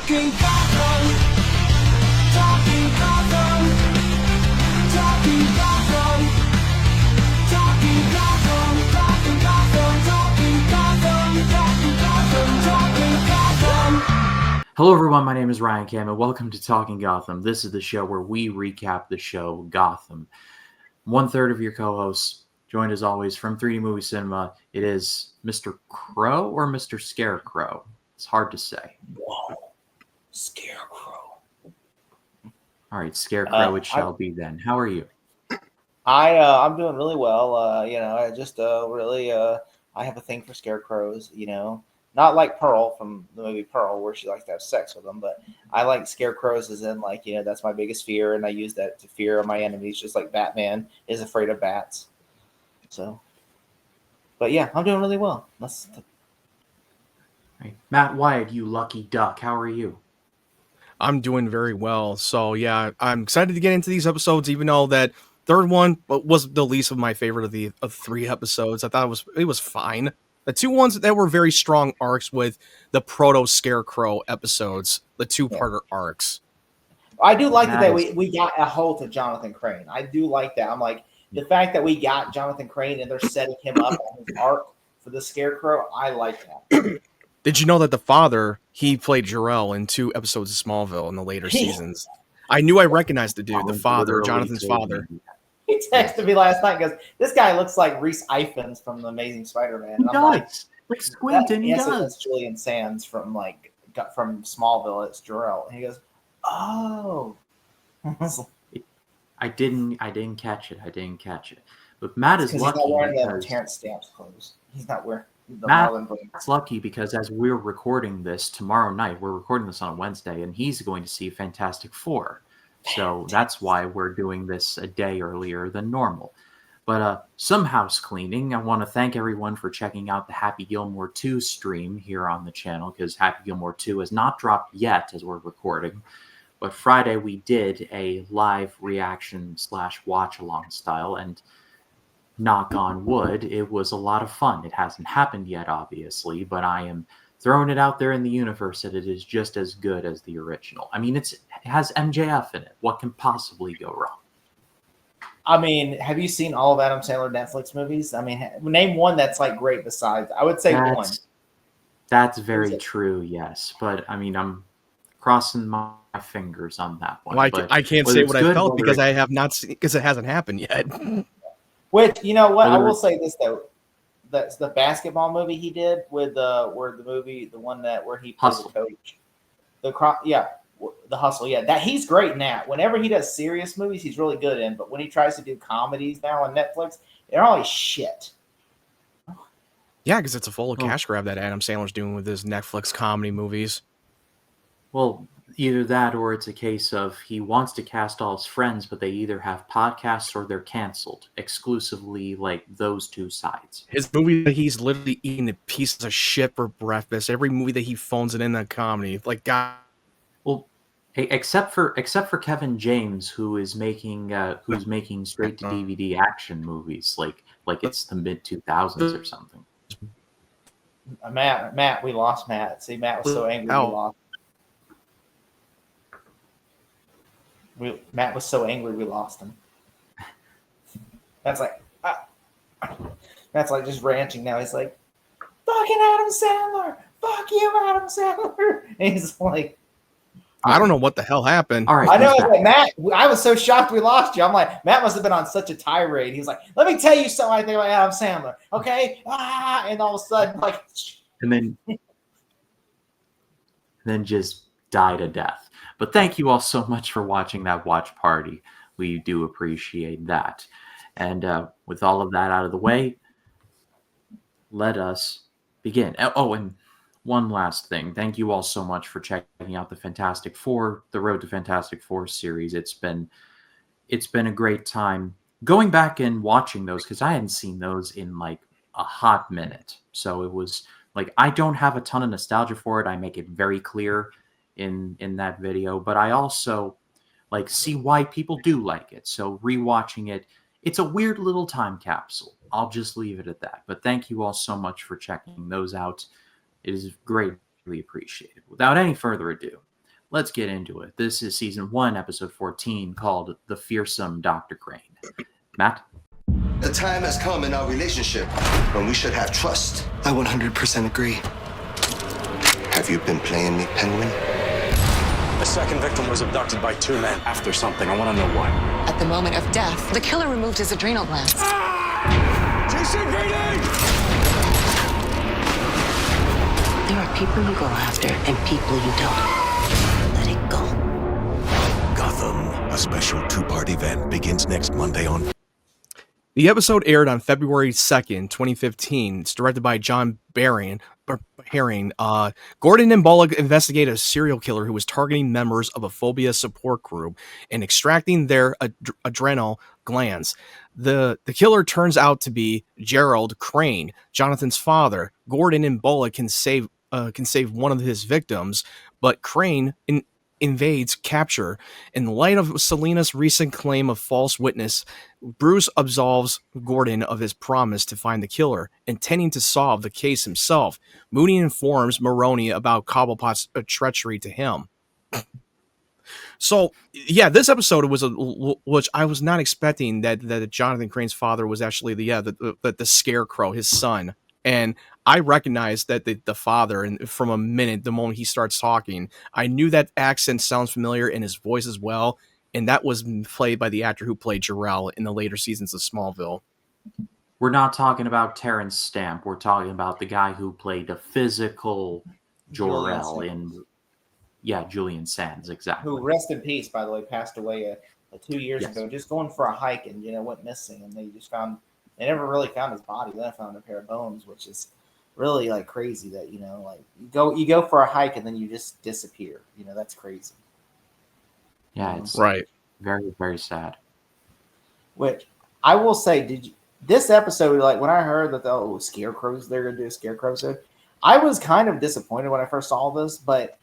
Talking Gotham. Talking Gotham. Talking Gotham. Talking Gotham. Talking Gotham. Talking Gotham. Talking Gotham. Talking Gotham. Hello everyone, my name is Ryan Cam and welcome to Talking Gotham. This is the show where we recap the show Gotham. 1/3 of your co-hosts, joined as always from 3D Movie Cinema, it is Mr. Crow or Mr. Scarecrow? It's hard to say. Whoa. Scarecrow. All right, Scarecrow it shall be then. How are you? I'm doing really well. I just really I have a thing for scarecrows. Not like Pearl from the movie Pearl, where she likes to have sex with them, but I like scarecrows as in that's my biggest fear, and I use that to fear my enemies, just like Batman is afraid of bats. So, but yeah, I'm doing really well. Right. Matt Wyatt, you lucky duck, how are you? I'm doing very well. So yeah, I'm excited to get into these episodes, even though that third one was the least of my favorite of 3 episodes. I thought it was fine. The 2 ones that were very strong arcs with the proto Scarecrow episodes, the 2-parter arcs. I do like that we got a hold of Jonathan Crane. I do like that. I'm like, the fact that we got Jonathan Crane and they're setting him up on his arc for the Scarecrow, I like that. Did you know that the father, he played Jor-El in 2 episodes of Smallville in the later seasons? I knew I recognized the dude, the father, Jonathan's father. He texted me last night and goes, "This guy looks like Reese Ifans from The Amazing Spider-Man." He does. Like Squinton, he does. That's Julian Sands from Smallville. It's Jor-El. And he goes, "Oh." I didn't catch it. But Matt is lucky. He's not wearing the Terrence Stamps clothes. He's not wearing the Matt's lucky because as we're recording this tomorrow night, we're recording this on Wednesday, and he's going to see Fantastic Four. So that's why we're doing this a day earlier than normal. But some house cleaning. I want to thank everyone for checking out the Happy Gilmore 2 stream here on the channel, because Happy Gilmore 2 has not dropped yet as we're recording. But Friday we did a live reaction / watch along style, and knock on wood, it was a lot of fun. It hasn't happened yet, obviously, but I am throwing it out there in the universe that it is just as good as the original. I mean, it has MJF in it. What can possibly go wrong? I mean, have you seen all of Adam Sandler Netflix movies? I mean, name one that's like great besides. I would say one. That's very true, yes. But I mean, I'm crossing my fingers on that one. Well, I can't say what I felt because I have not seen, because it hasn't happened yet. Which, you know what? I will say this though. That's the basketball movie he did with the one where he plays the coach. The Hustle. Yeah, that he's great in that. Whenever he does serious movies, he's really good in. But when he tries to do comedies now on Netflix, they're always shit. Yeah, because it's a full cash grab that Adam Sandler's doing with his Netflix comedy movies. Well, either that or it's a case of he wants to cast all his friends, but they either have podcasts or they're canceled. Exclusively, like, those two sides. His movie that he's literally eating a piece of shit for breakfast. Every movie that he phones it in that comedy. Like, God. Well, except for Kevin James, who is making straight to DVD action movies, like it's the mid-2000s or something. Matt, we lost Matt. See, Matt was so angry we lost. Matt was so angry we lost him. That's like just ranting now. He's like, "Fucking Adam Sandler, fuck you, Adam Sandler." And he's like, I don't know what the hell happened. All right, I know, like, Matt. I was so shocked we lost you. I'm like, Matt must have been on such a tirade. He's like, "Let me tell you something I think about Adam Sandler, okay?" And all of a sudden, like, and then just died a death. But thank you all so much for watching that watch party. We do appreciate that. And with all of that out of the way, let us begin. Oh, and one last thing. Thank you all so much for checking out the Fantastic Four, the Road to Fantastic Four series. It's been a great time going back and watching those, because I hadn't seen those in like a hot minute. So it was like, I don't have a ton of nostalgia for it. I make it very clear in that video, but I also like see why people do like it. So rewatching it, it's a weird little time capsule. I'll just leave it at that. But thank you all so much for checking those out. It is greatly appreciated. Without any further ado, let's get into it. This is season 1, episode 14, called The Fearsome Dr. Crane. Matt? The time has come in our relationship when we should have trust. I 100% agree. Have you been playing me, Penguin? The second victim was abducted by 2 men after something. I want to know why. At the moment of death, the killer removed his adrenal glands. GCPD! There are people you go after and people you don't. Let it go. Gotham, a special 2-part event, begins next Monday on. The episode aired on February 2nd, 2015. It's directed by John Herring. Gordon and Bullock investigate a serial killer who was targeting members of a phobia support group and extracting their adrenal glands. The killer turns out to be Gerald Crane, Jonathan's father. Gordon and Bullock can save one of his victims, but Crane invades capture. In light of Selena's recent claim of false witness, Bruce absolves Gordon of his promise to find the killer, intending to solve the case himself. Mooney informs Maroney about Cobblepot's treachery to him. So, yeah, this episode was which I was not expecting that Jonathan Crane's father was actually the Scarecrow, his son. And I recognized that the father, and from a minute, the moment he starts talking, I knew that accent sounds familiar in his voice as well. And that was played by the actor who played Jor-El in the later seasons of Smallville. We're not talking about Terrence Stamp. We're talking about the guy who played a physical Jor-El in... Yeah, Julian Sands, exactly. Who, rest in peace, by the way, passed away 2 years Yes. ago, just going for a hike and, went missing. And they never really found his body. Then I found a pair of bones, which is really like crazy that, you go for a hike and then you just disappear. That's crazy. Yeah, it's Right. very, very sad. Which I will say, this episode, like when I heard that Scarecrows, they're gonna do a Scarecrow episode, I was kind of disappointed when I first saw this, but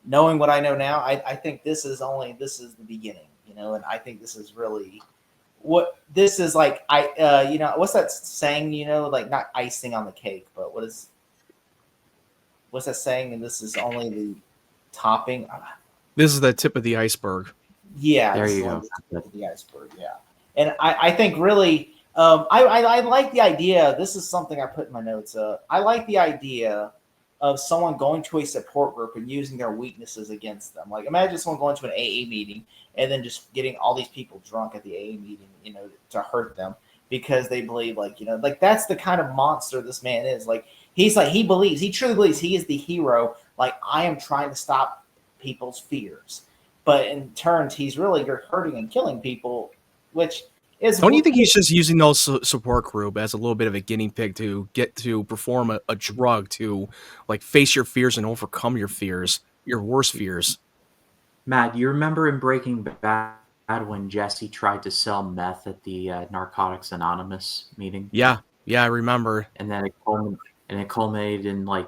knowing what I know now, I think this is the beginning, and I think this is really what this is like. What's that saying? Like not icing on the cake, but what's that saying? And this is only the topping. This is the tip of the iceberg. Yeah, There this you is go. only the tip of the iceberg. Yeah, and I think really, I like the idea. This is something I put in my notes. I like the idea of someone going to a support group and using their weaknesses against them. Like, imagine someone going to an AA meeting and then just getting all these people drunk at the AA meeting, to hurt them because they believe, like that's the kind of monster this man is. Like, he truly believes he is the hero. Like, I am trying to stop people's fears. But in turns, he's really hurting and killing people, which is... Don't you think he's just using those support group as a little bit of a guinea pig to get to perform a drug to like face your fears and overcome your fears, your worst fears? Matt, you remember in Breaking Bad when Jesse tried to sell meth at the Narcotics Anonymous meeting? Yeah, I remember. And then it culminated in like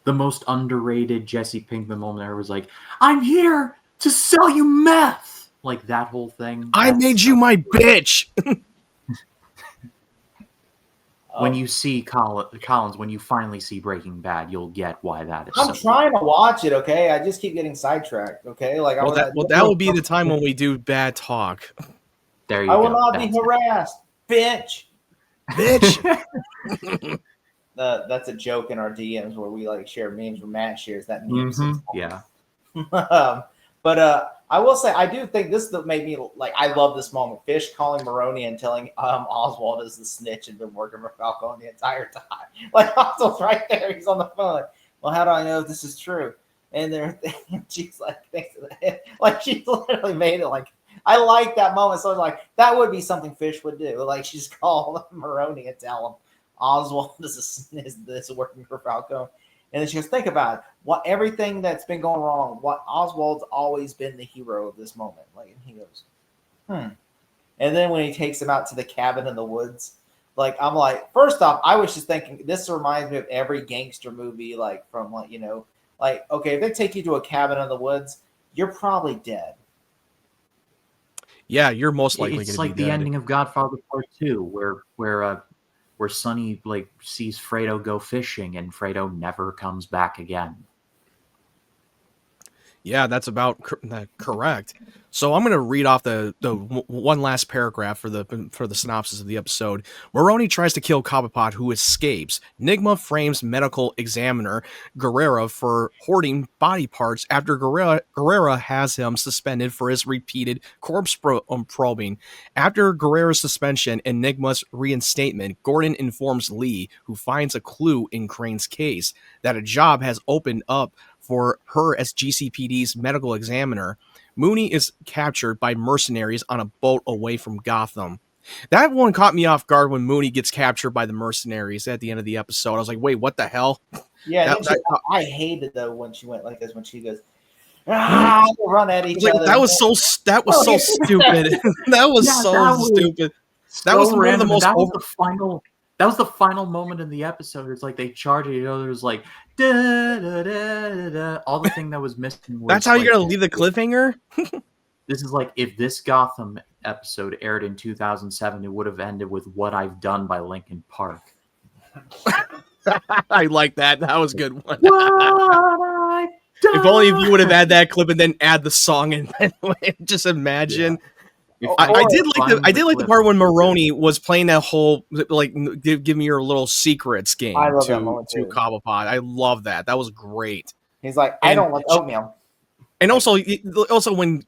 the most underrated Jesse Pinkman moment ever. Was like, "I'm here to sell you meth." Like that whole thing. I made you my bitch. When you see Collins, when you finally see Breaking Bad, you'll get why that is. I'm trying to watch it, okay? I just keep getting sidetracked, okay? Like, that will be the time when we do bad talk. There you I go. will not be That's it. harassed, bitch. Bitch. That's a joke in our DMs where we like share memes where Matt shares that meme. Yeah. But I will say, I do think this made me like, I love this moment. Fish calling Maroney and telling Oswald is the snitch and been working for Falcone the entire time. Like, Oswald's right there. He's on the phone. Like, well, how do I know if this is true? And she's like, like she's literally made it like, I like that moment. So I was like, that would be something Fish would do. Like, she's call Maroney and tell him Oswald is working for Falcone. And then she goes, think about it. Everything that's been going wrong, Oswald's always been the hero of this moment. Like, and he goes, And then when he takes him out to the cabin in the woods, like, I'm like, first off, I was just thinking, this reminds me of every gangster movie, like, from, like, like, okay, if they take you to a cabin in the woods, you're probably dead. Yeah, you're most likely going to It's be like the dead. ending of Godfather Part 2, where Sonny like sees Fredo go fishing and Fredo never comes back again. Yeah, that's about correct. So I'm going to read off the one last paragraph for the synopsis of the episode. Maroni tries to kill Cobblepot, who escapes. Nigma frames medical examiner Guerrera for hoarding body parts after Guerrera has him suspended for his repeated corpse probing. After Guerrera's suspension and Nigma's reinstatement, Gordon informs Lee, who finds a clue in Crane's case, that a job has opened up for her as GCPD's medical examiner. Mooney is captured by mercenaries on a boat away from Gotham. That one caught me off guard when Mooney gets captured by the mercenaries at the end of the episode. I was like, wait, what the hell? Yeah, That- and then that- I hated though when she went like this when she goes, they run at each like, other. that was so stupid. That was Yeah, so that was stupid. That So was one of the random, and most that was over- the final. That was the final moment in the episode. It's like they charge each other. It was like da, da, da, da, da. All the thing that was missing. Was That's how you're like, gonna leave the cliffhanger? This is like if this Gotham episode aired in 2007, it would have ended with "What I've Done" by Linkin Park. I like that. That was a good one. What I've If only if you would have done. had that clip and then add the song and then just imagine. If I you did like the find I did like the clip, part when Maroney was playing that whole like give me your little secrets game I love that to moment, too. Cobblepot. I love that. That was great. He's like, I And- don't like oatmeal. And also when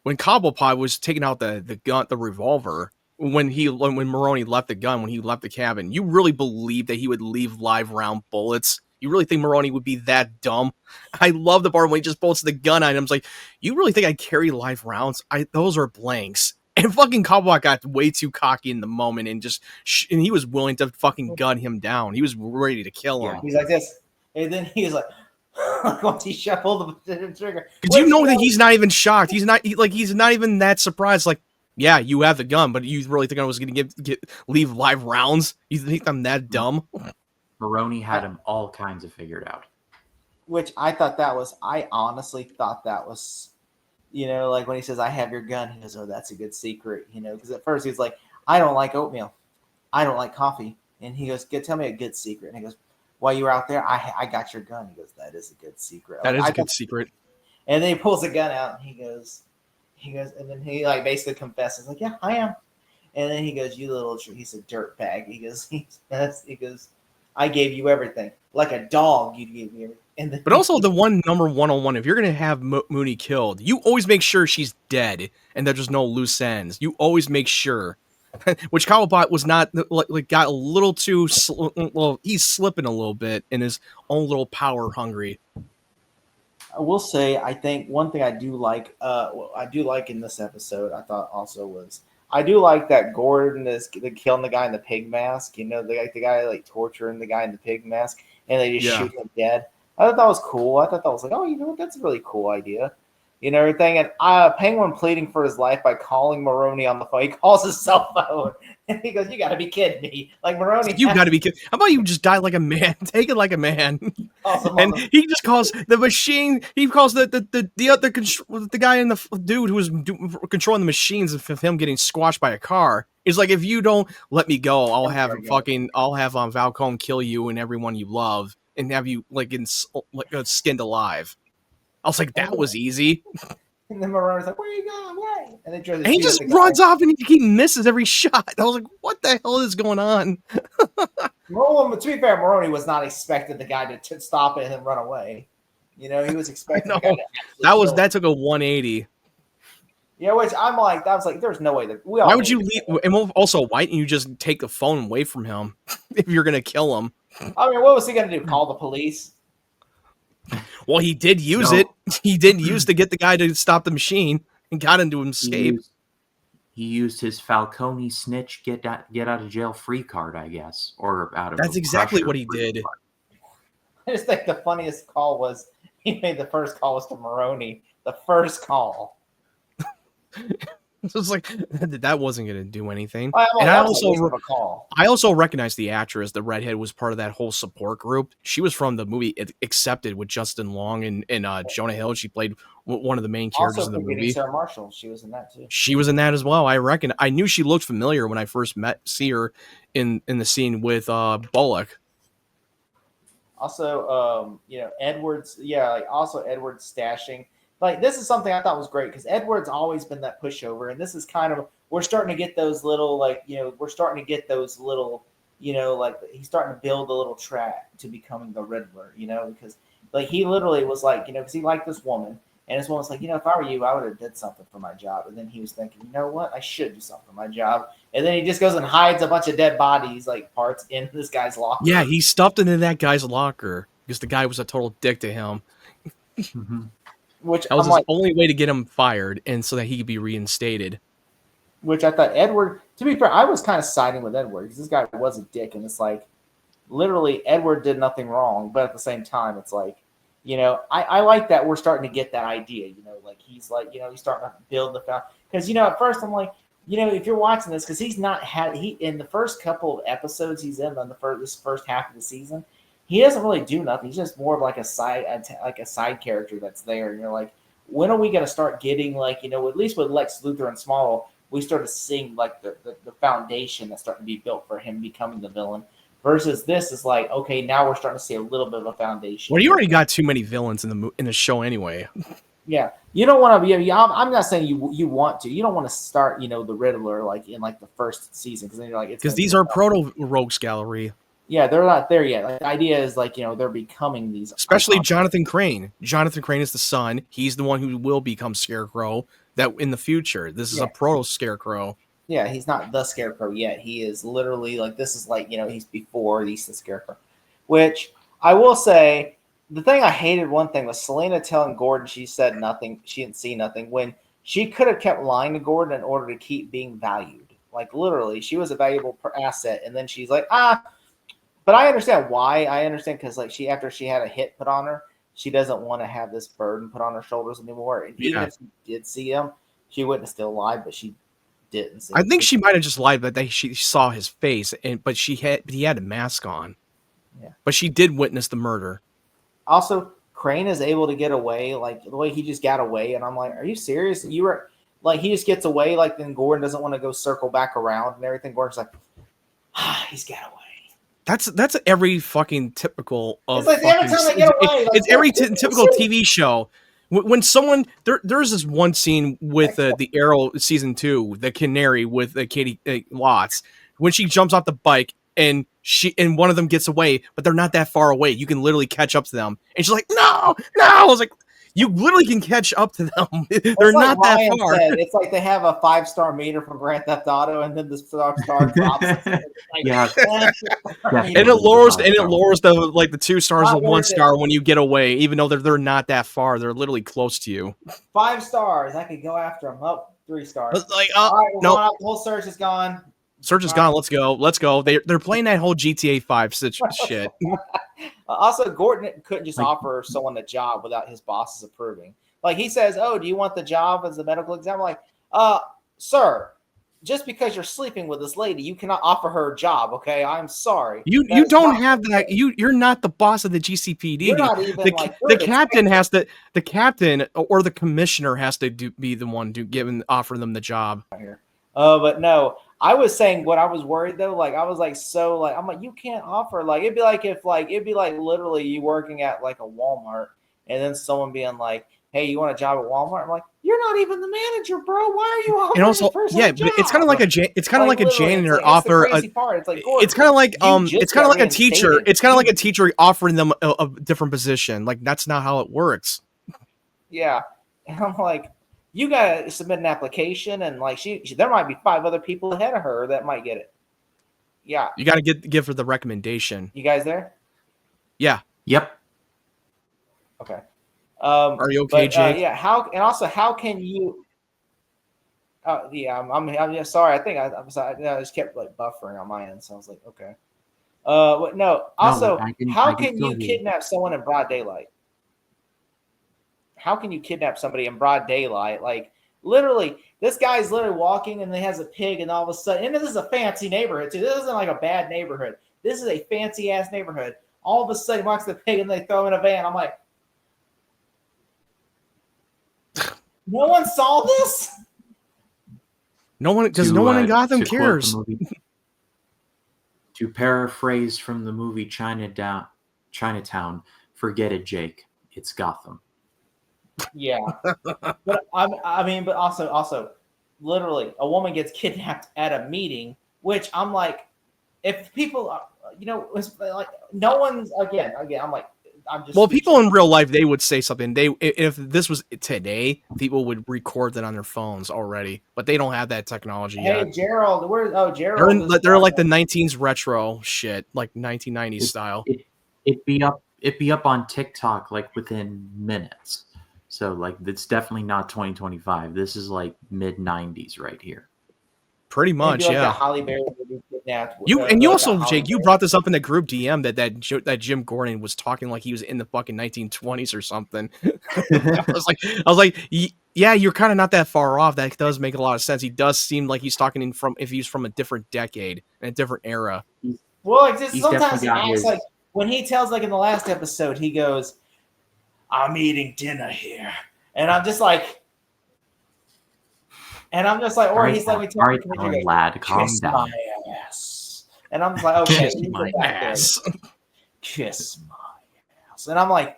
Cobblepot was taking out the gun, the revolver, when Maroney left the gun, when he left the cabin, you really believe that he would leave live round bullets? You really think Maroney would be that dumb? I love the part when he just bolts the gun items. Like, you really think I carry live rounds? Those are blanks. And fucking Cobblepot got way too cocky in the moment and just and he was willing to fucking gun him down. He was ready to kill him. He's like this, and then he's like, once he shuffled the trigger, Because you know that he's not even shocked. He's not he's not even that surprised. Like, yeah, you have the gun, but you really think I was going to leave live rounds? You think I'm that dumb? Maroney had him all kinds of figured out. Which I honestly thought that was, like when he says, I have your gun, he goes, oh, that's a good secret, because at first he's like, I don't like oatmeal. I don't like coffee. And he goes, tell me a good secret. And he goes, while you were out there, I got your gun. He goes, that is a good secret. That is a good secret. And then he pulls the gun out and he goes, and then he like basically confesses, like, yeah, I am. And then he goes, you little, he's a dirt bag. He goes, I gave you everything. Like a dog, you gave me everything. And then But also the number 101, if you're going to have Mooney killed, you always make sure she's dead and that there's no loose ends. You always make sure. Which Cobblepot was not, like got a little too, well, he's slipping a little bit in his own little power hungry. I will say, I think one thing I do like in this episode, I thought also was, I do like that Gordon is killing the guy in the pig mask. The guy like torturing the guy in the pig mask, and they just shoot him dead. I thought that was cool. I thought that was like, oh, what? That's a really cool idea. Everything. And Penguin pleading for his life by calling Maroney on the phone. He calls his cell phone, and he goes, "You got to be kidding me!" Like Maroney, You got to be kidding. How about you just die like a man? Take it like a man. And he just calls the machine. He calls the guy in the dude who was controlling the machines of him getting squashed by a car. He's like, if you don't let me go, I'll have Valcone kill you and everyone you love, and have you skinned alive. I was like, that was easy. And then Maroney's like, "Where are you going? Why?" And they try to And he shoot just at the runs guy. off and he misses every shot. I was like, what the hell is going on? Well, to be fair, Maroney was not expecting the guy to stop it and then run away. He was expecting the guy to actually kill him. That took a 180. Yeah, which I'm like, that was like, there's no way that we all. Why would you knew leave? And also, why didn't you just take the phone away from him if you're gonna kill him? I mean, what was he gonna do? Call the police? Well, he did use it. He did use to get the guy to stop the machine and got him to escape. He used his Falcone snitch get out of jail free card, I guess, or out of. That's exactly Crusher what he free did. card. I just think the funniest call was he made the first call was to Maroney. The first call. It was like that wasn't gonna do anything. I'm like, And that was a waste of a call. I also recognized the actress, the redhead, was part of that whole support group. She was from the movie Accepted with Justin Long and Jonah Hill. She played one of the main characters Also, in the forgetting movie. Sarah Marshall, she was in that too. She was in that as well. I knew she looked familiar when I first see her in the scene with Bullock. Also, Edwards, like also Edwards stashing. Like this is something I thought was great because Edwards always been that pushover, and this is kind of we're starting to get those little we're starting to get those little like he's starting to build a little track to becoming the Riddler, because like he literally was like because he liked this woman, and this woman's like if I were you, I would have did something for my job, and then he was thinking what, I should do something for my job, and then he just goes and hides a bunch of dead bodies like parts in this guy's locker. Yeah, he stuffed it in that guy's locker because the guy was a total dick to him. Mhm. Which That was I'm his like, only way to get him fired, and so that he could be reinstated. which I thought Edward. To be fair, I was kind of siding with Edward because this guy was a dick, and it's like literally Edward did nothing wrong, but at the same time, it's like I like that we're starting to get that idea. Like he's like he's starting to build the foundation because at first I'm like if you're watching this because he's not had he in the first couple of episodes he's in on this first half of the season. He doesn't really do nothing. He's just more of like a side character that's there. And you're like, when are we going to start getting at least with Lex Luthor and Smallville, we started seeing like the foundation that's starting to be built for him becoming the villain. Versus this is like, okay, now we're starting to see a little bit of a foundation. Well, you already got too many villains in the show anyway. Yeah, you don't want to be. I'm not saying you want to. You don't want to start the Riddler like in like the first season because then you're like Because these are proto rogues gallery. Yeah, they're not there yet. Like, the idea is like they're becoming these. Especially Jonathan Crane. Jonathan Crane is the son. He's the one who will become Scarecrow. That in the future, this is a proto Scarecrow. Yeah, he's not the Scarecrow yet. He is literally like this is like he's before he's the Scarecrow. Which I will say, the thing I hated one thing was Selena telling Gordon she said nothing. She didn't see nothing when she could have kept lying to Gordon in order to keep being valued. Like literally, she was a valuable asset, and then she's like But I understand why. I understand because like after she had a hit put on her, she doesn't want to have this burden put on her shoulders anymore. And even if she did see him, she wouldn't still lie, but she didn't see I him. think she might have just lied, but she saw his face, but he had a mask on. Yeah. But she did witness the murder. Also, Crane is able to get away like the way he just got away, and I'm like, are you serious? You were like he just gets away, like then Gordon doesn't want to go circle back around and everything. Gordon's like, he's got away. That's every fucking typical of. It's like every time they get away. It's every typical TV show. When someone there's this one scene with the Arrow season 2, the Canary with Katie Watts, when she jumps off the bike and one of them gets away, but they're not that far away. You can literally catch up to them, and she's like, "No!" I was like, "You literally can catch up to them. They're not that far." It's like they have a 5-star meter from Grand Theft Auto, and then the star drops. Yeah. And it lowers the 2 stars to 1 star when you get away, even though they're not that far. They're literally close to you. 5 stars. I could go after them. Oh, 3 stars. Like, all right, no, the whole search is gone. Search is gone. Let's go. They're playing that whole GTA 5 shit. Also, Gordon couldn't just offer someone a job without his bosses approving. Like he says, "Oh, do you want the job as a medical examiner?" Like, sir, just because you're sleeping with this lady, you cannot offer her a job. Okay, I'm sorry. You don't have that. You're not the boss of the GCPD. You're not even the captain has to. The captain or the commissioner has to be the one to offer them the job. But no, I was saying what I was worried though. Like I was like I'm like you can't offer it'd be like literally you working at like a Walmart and then someone being like, "Hey, you want a job at Walmart?" I'm like, "You're not even the manager, bro. Why are you offering?" And also, this yeah, but it's kind of like a janitor offer. It's kind of like a teacher. It's kind of like a teacher offering them a different position. Like that's not how it works. Yeah, and I'm like, you gotta submit an application, and like there might be 5 other people ahead of her that might get it. Yeah, you got to give her the recommendation. You guys there? Yeah. Yep. Okay. Are you okay, Jake? Yeah. How can you? Yeah. I'm sorry. I think I'm sorry. I just kept like buffering on my end, so I was like, okay. But no. Also, how can you kidnap someone in broad daylight? How can you kidnap somebody in broad daylight? Like literally, this guy's literally walking and he has a pig, and all of a sudden, and this is a fancy neighborhood too. This isn't like a bad neighborhood. This is a fancy ass neighborhood. All of a sudden, he walks the pig and they throw him in a van. I'm like, no one saw this. No one in Gotham cares. To paraphrase from the movie Chinatown, Chinatown. Forget it, Jake. It's Gotham. Yeah, but but also, literally, a woman gets kidnapped at a meeting, which I'm like, if people, it's like no one's I'm like, I'm just Well, people speechless. in real life, they would say something. If this was today, people would record that on their phones already, but they don't have that technology Hey, yet. Gerald, They're Gerald is they're like the 19s retro shit, like 1990s It, style. it'd be up on TikTok like within minutes. So like it's definitely not 2025. This is like mid 90s right here. Pretty It'd be much, like that yeah. Holly Berry movie kidnapped. You Like that also, Holly Jake, you Berry. brought this up in the group DM that Jim Gordon was talking like he was in the fucking 1920s or something. I was like, yeah, you're kind of not that far off. That does make a lot of sense. He does seem like he's talking if he's from a different decade and a different era. Well, it's just He's sometimes definitely he got acts his. like when he tells, like in the last episode, he goes, "I'm eating dinner here," and I'm just like, or he's like, "We all right, talking to Alan, me, lad, calm kiss down. my ass," and I'm just like, "Okay, Kiss leave it my back there. ass. Kiss my ass," and I'm like,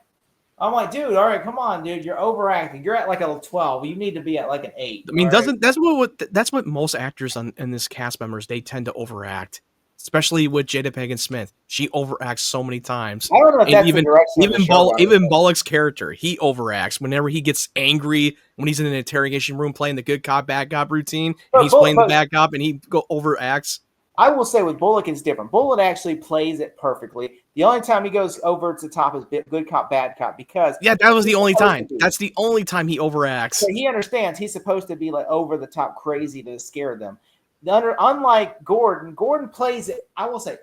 dude, all right, come on, dude, you're overacting. You're at like a 12. You need to be at like an 8. I mean, all right? that's what most actors in this cast members, they tend to overact, especially with Jada Pinkett Smith. She overacts so many times. I don't know if And that's the direction of the showrunner. even Bullock's character, he overacts whenever he gets angry when he's in an interrogation room playing the good cop bad cop routine, and he's playing the bad cop and he overacts. I will say with Bullock, it's different. Bullock actually plays it perfectly. The only time he goes over the top is good cop, bad cop, because Yeah, that was the he's only supposed time. to be. That's the only time he overacts. So he understands he's supposed to be like over the top crazy to scare them. Unlike Gordon, Gordon plays it, I will say,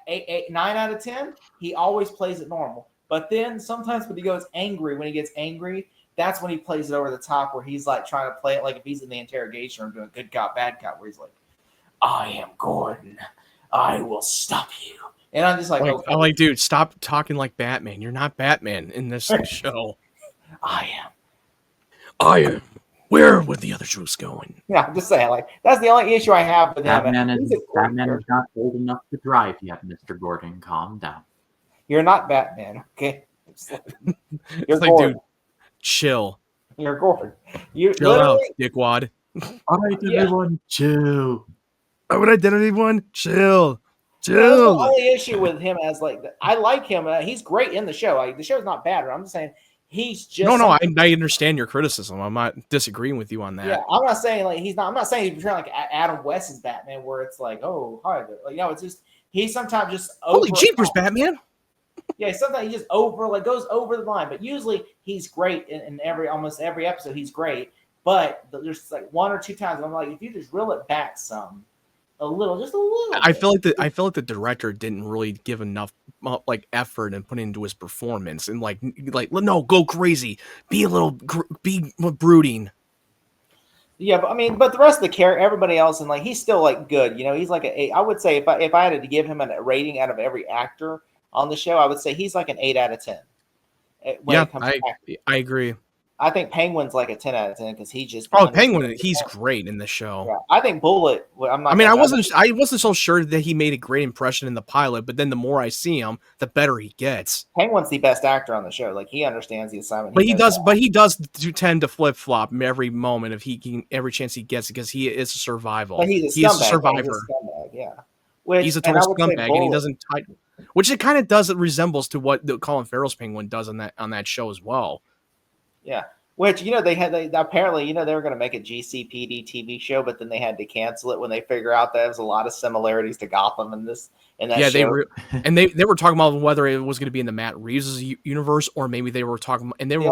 9 out of 10. He always plays it normal. But then sometimes when he gets angry, that's when he plays it over the top where he's like trying to play it like if he's in the interrogation room doing good cop, bad cop, where he's like, I am Gordon. I will stop you. And I'm just like, okay. I'm like, dude, stop talking like Batman. You're not Batman in this show. I am. Where would the other Jews going? Yeah, I'm just saying, like, that's the only issue I have with him. Batman He's a great is character. not old enough to drive yet, Mr. Gordon. Calm down. You're not Batman, okay? You're It's like, Gordon. dude, chill. You're Gordon. You Chill out, literally, dickwad. All right, everyone, chill. What identity one? Chill. that's the only issue with him as like I like him. He's great in the show. Like, the show's not bad. I'm just saying he's just No, something- I understand your criticism. I'm not disagreeing with you on that. Yeah, I'm not saying like he's not. I'm not saying he's portraying like Adam West's Batman, where it's like, oh, hi there. Like, it's just he sometimes just Holy jeepers, Batman! Yeah, sometimes he just goes over the line, but usually he's great in almost every episode. He's great, but there's like one or two times I'm like, if you just reel it back just a little. I feel like the director didn't really give enough like effort and put into his performance, and like no, go crazy, be a little be brooding. Yeah, but the rest of the character, everybody else, and like he's still like good. He's like an 8. I would say if I had to give him a rating out of every actor on the show, I would say he's like an 8 out of 10. Yeah, I agree. I think Penguin's like a 10 out of 10 because he just. Penguin, he's great in the show. Yeah, I think Bullet. I'm not. I mean, I wasn't so sure that he made a great impression in the pilot, but then the more I see him, the better he gets. Penguin's the best actor on the show. Like, he understands the assignment. But he does tend to flip flop every moment every chance he gets because he is a survival. But he's a he is a scumbag. survivor. He's a scumbag, yeah. He's a total scumbag, and he doesn't. Which it kind of resembles to what Colin Farrell's Penguin does on that show as well. Yeah. Which, they apparently, they were going to make a GCPD TV show, but then they had to cancel it when they figure out that there's a lot of similarities to Gotham in that show. They were talking about whether it was going to be in the Matt Reeves' universe, or maybe they were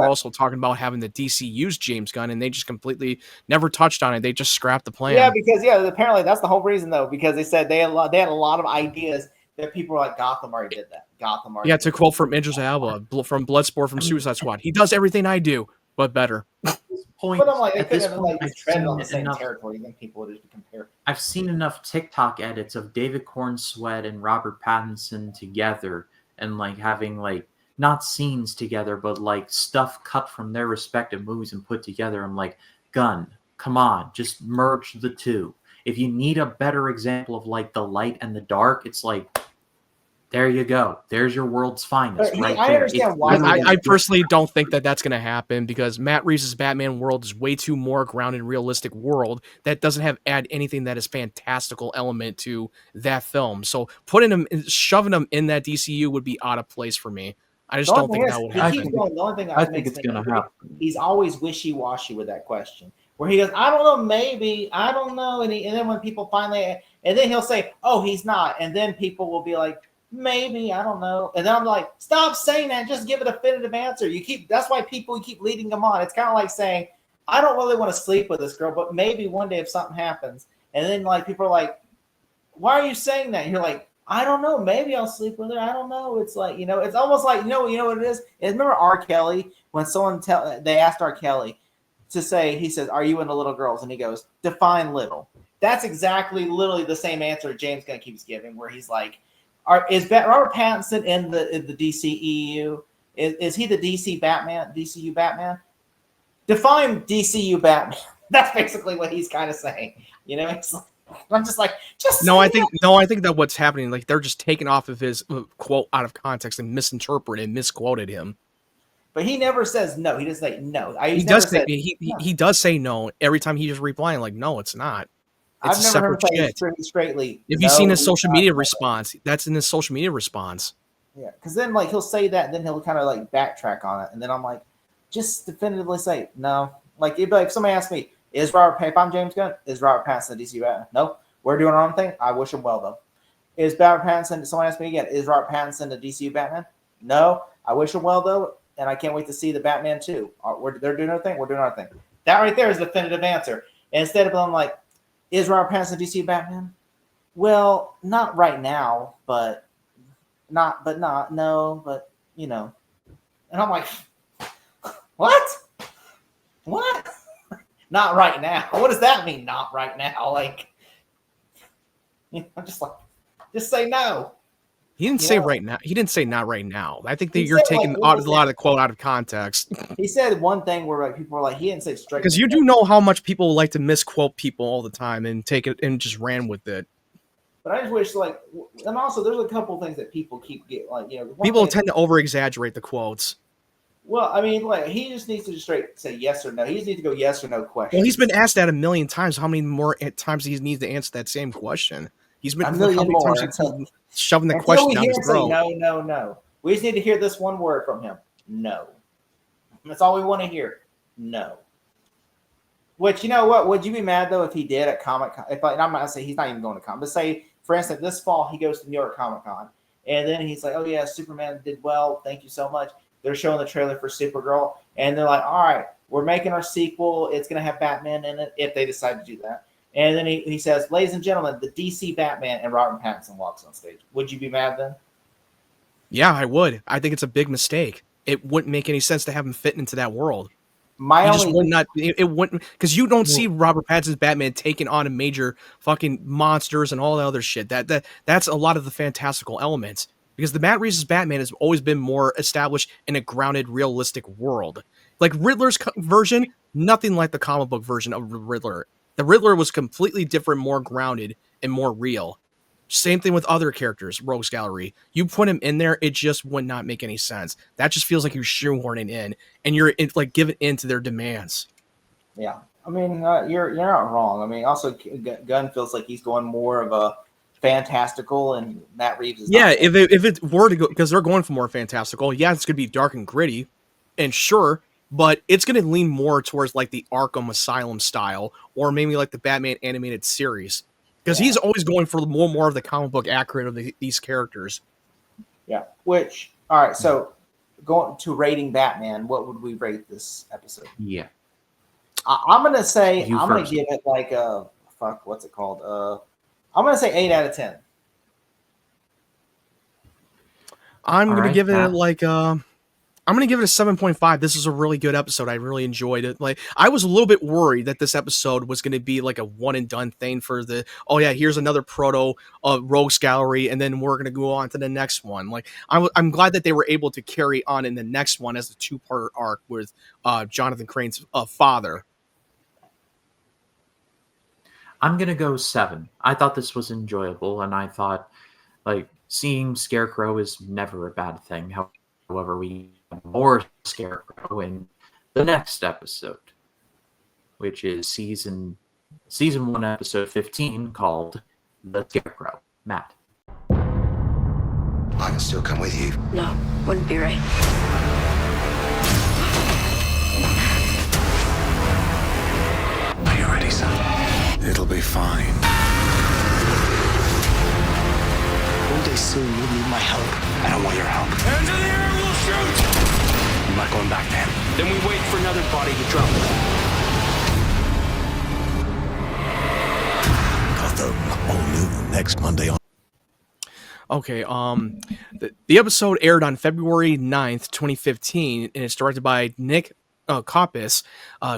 also talking about having the DC use James Gunn, and they just completely never touched on it. They just scrapped the plan. Yeah, because apparently that's the whole reason though, because they said they had a lot of ideas that people were like, Gotham already did that. To quote from Idris Elba from Bloodsport from Suicide Squad, he does everything I do, but better. But I'm like, they could have treaded on the same territory, then people would just compare. I've seen enough TikTok edits of David Cornsweet and Robert Pattinson together, and like having like not scenes together, but like stuff cut from their respective movies and put together. I'm like, Gunn, come on, just merge the two. If you need a better example of like the light and the dark, it's like There you go. There's your world's finest But right I there. understand It's why he literally I does. personally don't think that that's going to happen because Matt Reeves' Batman world is way too more grounded, realistic world that doesn't add anything that is fantastical element to that film. So shoving him in that DCU would be out of place for me. I The just only don't thing think is, that would he I keeps think happen. going. The only thing I that think makes it's me gonna angry, happen. he's always wishy-washy with that question. Where he goes, I don't know, maybe, I don't know, and then when people finally, and then he'll say, oh, he's not, and then people will be like, maybe, I don't know, and then I'm like, stop saying that, just give a definitive answer. That's why people keep leading them on. It's kind of like saying, I don't really want to sleep with this girl, but maybe one day if something happens, and then like people are like, why are you saying that? And you're like, I don't know. Maybe I'll sleep with her. I don't know. It's like, it's almost like, you know what it is? Remember R. Kelly when they asked R. Kelly to say, he says, are you into little girls? And he goes, define little. That's exactly literally the same answer James Gunn keeps giving, where he's like, is Robert Pattinson in the DCEU? Is he the DCU Batman? Define DCU Batman. That's basically what he's kind of saying. I'm just like, just No, say I think that what's happening, like they're just taking off of his quote out of context and misinterpreted and misquoted him. But he never says no. He doesn't say no. He Never does say said no. he does say no every time he's just replying like, no, it's not. It's I've a never heard separate him say shit. straightly. If you've No, seen his he's social not. media response, that's in his social media response. Yeah, because then like he'll say that, and then he'll kind of like backtrack on it, and then I'm like, just definitively say no. Like if somebody asks me, if I'm James Gunn, is Robert Pattinson DC Batman? No, we're doing our own thing. I wish him well though. Is Robert Pattinson? Someone asked me again, is Robert Pattinson the DCU Batman? No, I wish him well though, and I can't wait to see the Batman too. They're doing their thing. We're doing our thing. That right there is the definitive answer. And instead of them like, is Robert Pattinson DCU Batman? Well, not right now, but no, but And I'm like, what? What? Not right now. What does that mean? Not right now. Like, I'm just like, just say no. He didn't say right now. He didn't say not right now. I think that He you're said, taking like, a lot of the quote out of context He said one thing where like people were like, he didn't say straight. because you do know how much people like to misquote people all the time and take it and just ran with it. But I just wish and also there's a couple things that people keep getting People tend to over exaggerate the quotes. Well, I mean, like he just needs to just straight say yes or no. He just needs to go yes or no question. Well, he's been asked that a million times. How many more times he needs to answer that same question? He's been a million how many more times until he's shoving the we question down hear his him say throat. no. We just need to hear this one word from him. No. That's all we want to hear. No. Which, you know what? Would you be mad though if he did at Comic Con? I'm not gonna say he's not even going to Comic, but say for instance this fall he goes to New York Comic Con and then he's like, oh yeah, Superman did well. Thank you so much. They're showing the trailer for Supergirl and they're like, all right, we're making our sequel. It's gonna have Batman in it if they decide to do that. And then he says, ladies and gentlemen, the DC Batman, and Robert Pattinson walks on stage. Would you be mad then? Yeah, I would. I think it's a big mistake. It wouldn't make any sense to have him fit into that world. It wouldn't, because you don't see Robert Pattinson's Batman taking on a major fucking monsters and all that other shit. That's a lot of the fantastical elements. Because the Matt Reeves' Batman has always been more established in a grounded, realistic world. Like Riddler's version, nothing like the comic book version of Riddler. The Riddler was completely different, more grounded, and more real. Same thing with other characters, Rogues Gallery. You put him in there, it just would not make any sense. That just feels like you're shoehorning in, and you're like giving in to their demands. Yeah, I mean, you're not wrong. I mean, also Gunn feels like he's going more of a fantastical, and Matt Reeves is. Yeah, if it were to go, because they're going for more fantastical. Yeah, it's gonna be dark and gritty, and sure, but it's gonna lean more towards like the Arkham Asylum style, or maybe like the Batman animated series. Because he's always going for more of the comic book accurate of these characters. Yeah. Which, all right. So, going to rating Batman, what would we rate this episode? Yeah. I'm gonna say You I'm gonna first. give it like a what's it called? I'm gonna say 8 out of 10. I'm All gonna right, give it Matt. like I'm gonna give it a 7.5. This is a really good episode. I really enjoyed it. Like I was a little bit worried that this episode was gonna be like a one and done thing for the here's another proto Rogues Gallery, and then we're gonna go on to the next one. Like I'm glad that they were able to carry on in the next one as a 2-part arc with Jonathan Crane's father. I'm gonna go 7. I thought this was enjoyable, and I thought, like, seeing Scarecrow is never a bad thing. However, we have more Scarecrow in the next episode, which is season 1, episode 15, called The Scarecrow. Matt. I can still come with you. No, wouldn't be right. Are you ready, son? It'll be fine. One day soon, you'll need my help. I don't want your help. Hands in the air, we'll shoot! I'm not going back to him. Then we wait for another body to drop. Gotham, all new next Monday on. Okay, the episode aired on February 9th, 2015, and it's directed by Nick Coppice.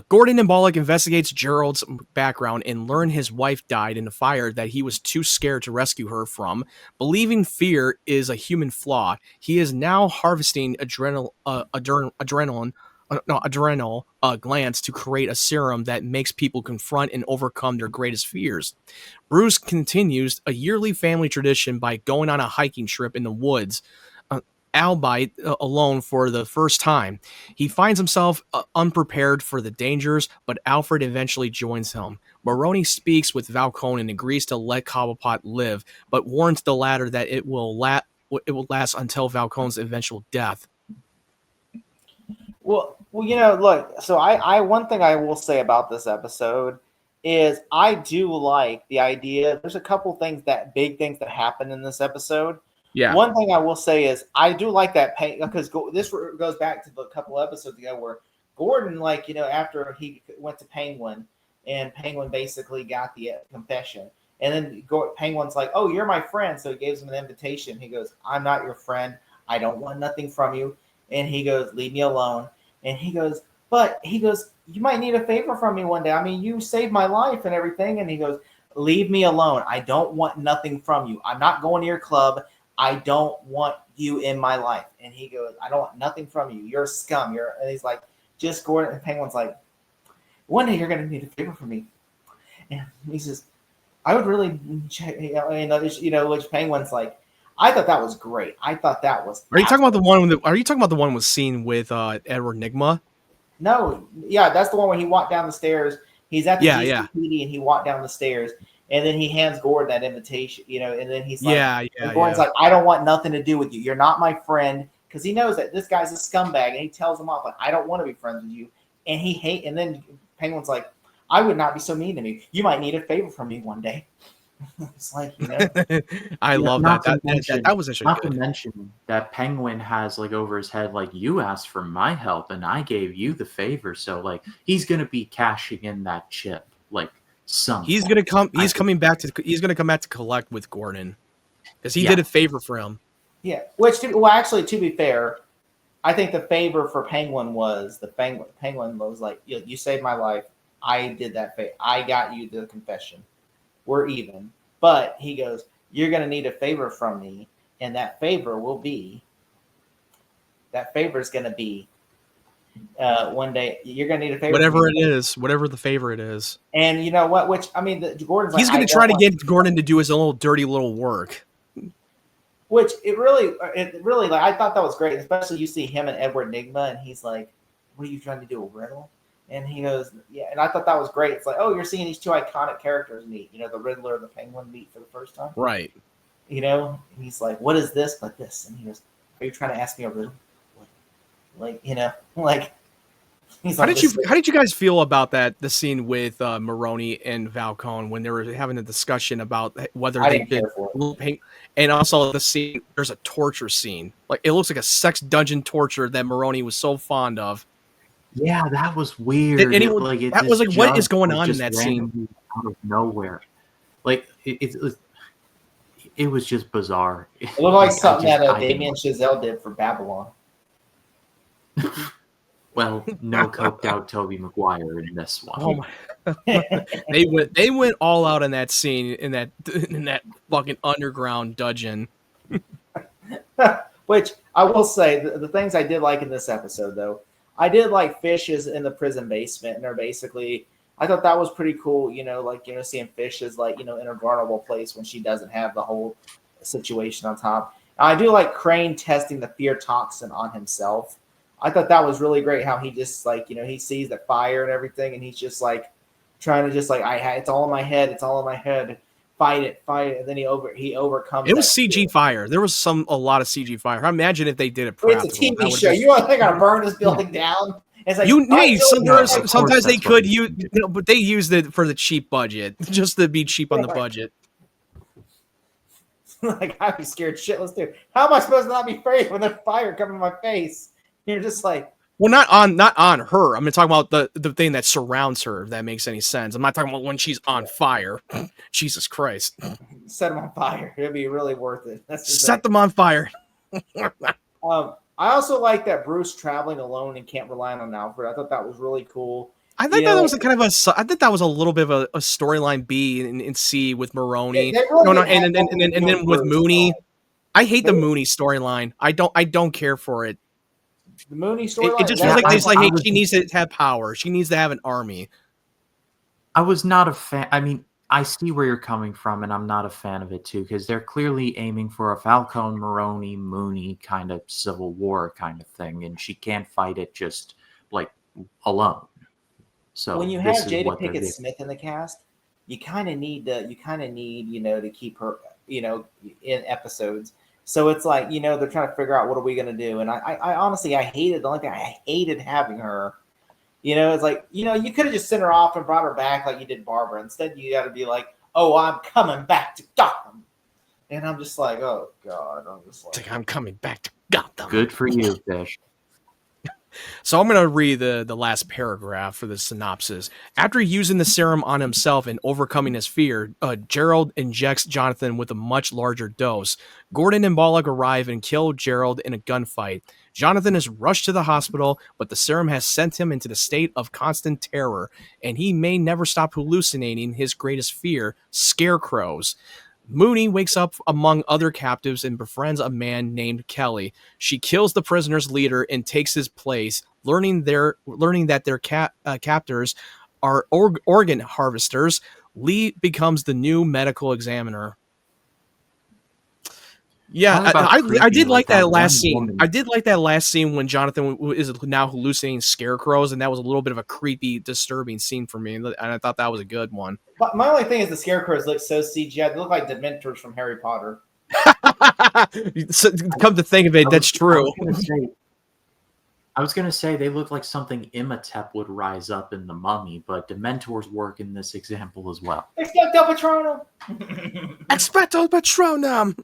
Gordon and Bullock investigates Gerald's background and learn his wife died in a fire that he was too scared to rescue her from. Believing fear is a human flaw, he is now harvesting adrenal glands to create a serum that makes people confront and overcome their greatest fears. Bruce continues a yearly family tradition by going on a hiking trip in the woods, albeit alone for the first time. He finds himself unprepared for the dangers, but Alfred eventually joins him. Maroni speaks with Falcone and agrees to let Cobblepot live, but warns the latter that it will last until Falcone's eventual death. Well, look. So I one thing I will say about this episode is I do like the idea. There's a couple big things that happen in this episode. Yeah. One thing I will say is I do like that because this goes back to a couple episodes ago where Gordon, after he went to Penguin and Penguin basically got the confession, and then Penguin's like, "Oh, you're my friend," so he gives him an invitation. He goes, "I'm not your friend. I don't want nothing from you." And he goes, "Leave me alone." And he goes, "You might need a favor from me one day. I mean, you saved my life and everything." And he goes, "Leave me alone. I don't want nothing from you. I'm not going to your club. I don't want you in my life." And he goes, "I don't want nothing from you. You're a scum." And he's like, just Gordon. And Penguin's like, "One day you're going to need a favor from me." And he says, "I would really check," which Penguin's like, I thought that was great. I thought that was. Are you talking about the one? Are you talking about the one with scene with Edward Nygma? No, yeah, that's the one where he walked down the stairs. He's at the GCPD and he walked down the stairs, and then he hands Gordon that invitation, and then he's like, and Gordon's like, "I don't want nothing to do with you. You're not my friend," because he knows that this guy's a scumbag, and he tells him off like, "I don't want to be friends with you," and and then Penguin's like, "I would not be so mean to me. You might need a favor from me one day." It's like, I love that. That was actually not good. to mention that Penguin has over his head, you asked for my help and I gave you the favor, so he's gonna be cashing in that chip some. He's gonna come. He's coming back to. He's gonna come back to collect with Gordon because he did a favor for him. Yeah, actually, to be fair, I think the favor for Penguin was Penguin was like, "You saved my life. I did that favor. I got you the confession. We're even." But he goes, "You're going to need a favor from me, and that favor is going to be one day you're going to need a favor. Whatever it is, whatever the favor it is." And you know what? Gordon's he's going to try to get Gordon to do his own dirty little work. Which it really, I thought that was great, especially you see him and Edward Nygma, and he's like, "What are you trying to do, a riddle?" And he goes, "Yeah," and I thought that was great. It's like, oh, you're seeing these two iconic characters meet. The Riddler and the Penguin meet for the first time. Right. And he's like, "What is this but this?" And he goes, "Are you trying to ask me a riddle?" He's how like, did you guys feel about the scene with Maroni and Falcone when they were having a discussion about whether they did looping, and also the scene, there's a torture scene. It looks like a sex dungeon torture that Maroni was so fond of. Yeah, that was weird. That was like, what is going on in that scene? Out of nowhere. It was just bizarre. It looked like something that Damien Chazelle did for Babylon. Well, no coked out Tobey Maguire in this one. Oh my. They went all out in that scene in that fucking underground dungeon. Which I will say, the things I did like in this episode, though, I did like Fish is in the prison basement, and they're basically, I thought that was pretty cool. Seeing Fish is in a vulnerable place when she doesn't have the whole situation on top. I do like Crane testing the fear toxin on himself. I thought that was really great how he just like, he sees the fire and everything, and he's just like trying to just like, it's all in my head. It's all in my head. Fight it. And then he overcomes It was that CG fear. fire. There was a lot of CG fire. I imagine if they did it It's a practical. that TV would've show. been- You want to think I'm burn this building down? It's like, all right, Hey, kill No, of course sometimes they that's what could we use, do. but they used it for the cheap budget, just to be cheap on the budget. like I'd be scared shitless too. How am I supposed to not be afraid when there's fire coming in my face? You're just like, Well, not on her. I'm talking about the thing that surrounds her. If that makes any sense. I'm not talking about when she's on fire. Jesus Christ! set them on fire. It'd be really worth it. That's the Set thing. them on fire. I also like that Bruce traveling alone and can't rely on Alfred. I thought that was really cool. I think that was a kind of I think that was a little bit of a storyline B and C with Maroney. They really No, didn't have and nothing to then do with with Bruce. Mooney. I hate the Mooney storyline. I don't care for it. The Mooney It storyline. just Yeah, feels like it's like, I hey, was- she needs to have power. She needs to have an army. I was not a fan. I mean, I see where you're coming from, and I'm not a fan of it too, because they're clearly aiming for a Falcone, Maroney, Mooney kind of Civil War kind of thing, and she can't fight it just like alone. So when you have this is Jada what they're Pinkett doing. Smith in the cast, you kind of need to keep her in episodes. So it's like they're trying to figure out what are we gonna do, and I honestly I hated having her. It's like you could have just sent her off and brought her back like you did Barbara. Instead, you got to be like, oh, I'm coming back to Gotham, and I'm just like, oh god, It's like, I'm coming back to Gotham. Good for you, Fish. So I'm going to read the last paragraph for the synopsis. After using the serum on himself and overcoming his fear, Gerald injects Jonathan with a much larger dose. Gordon and Bullock arrive and kill Gerald in a gunfight. Jonathan is rushed to the hospital, but the serum has sent him into the state of constant terror, and he may never stop hallucinating his greatest fear, scarecrows. Mooney wakes up among other captives and befriends a man named Kelly. She kills the prisoner's leader and takes his place, learning that their captors are organ harvesters. Lee becomes the new medical examiner. Yeah, Talk about I creepy, did like that last one scene. woman- I did like that last scene when Jonathan is now hallucinating scarecrows, and that was a little bit of a creepy, disturbing scene for me, and I thought that was a good one. But my only thing is the scarecrows look so CGI. They look like Dementors from Harry Potter. So, come to think of it, that's true. I was gonna say they look like something Imhotep would rise up in the Mummy, but Dementors work in this example as well. Expecto Patronum. Expecto Patronum.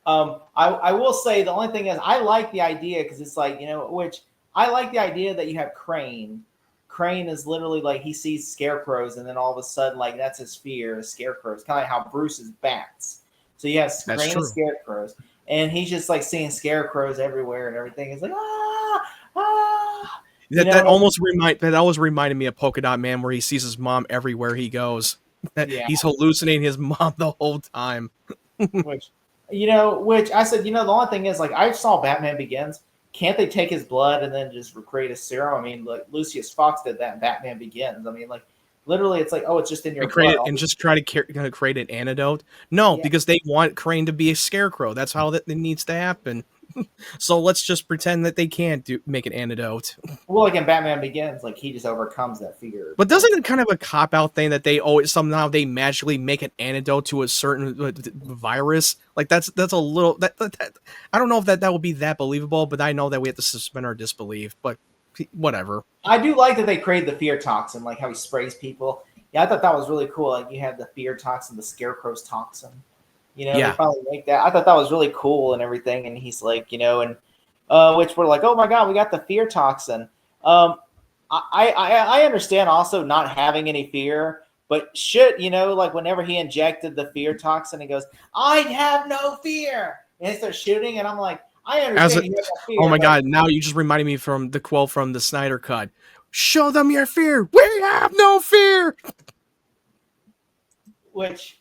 I will say the only thing is I like the idea because it's like which I like the idea that you have Crane. Crane is literally like he sees scarecrows and then all of a sudden like that's his fear is scarecrows, kind of like how Bruce is bats. So you have That's Crane true. and scarecrows, and he's just like seeing scarecrows everywhere and everything. It's like ah. That always reminded me of Polka Dot Man, where he sees his mom everywhere he goes. Yeah. He's hallucinating his mom the whole time. which I said, the only thing is like I saw Batman Begins. Can't they take his blood and then just recreate a serum? I mean, like Lucius Fox did that in Batman Begins. I mean, like literally, it's like, oh, it's just in your blood. And just try to create an antidote. No, Yeah. because they want Crane to be a scarecrow. That's how that needs to happen. So let's just pretend that they can't make an antidote. Well, like in Batman Begins, like he just overcomes that fear. But doesn't it kind of a cop out thing that they always somehow they magically make an antidote to a certain virus? Like that's a little that I don't know if that would be that believable, but I know that we have to suspend our disbelief. But whatever. I do like that they created the fear toxin, like how he sprays people. Yeah, I thought that was really cool. Like you had the fear toxin, the scarecrow's toxin. Yeah. They finally make that. I thought that was really cool and everything. And he's like, and which we're like, oh my god, we got the fear toxin. I understand also not having any fear, but like whenever he injected the fear toxin, he goes, I have no fear, and he starts shooting, and I'm like, I understand you have no fear. Oh my but- god! Now you just reminded me from the quote from the Snyder Cut. Show them your fear. We have no fear. Which,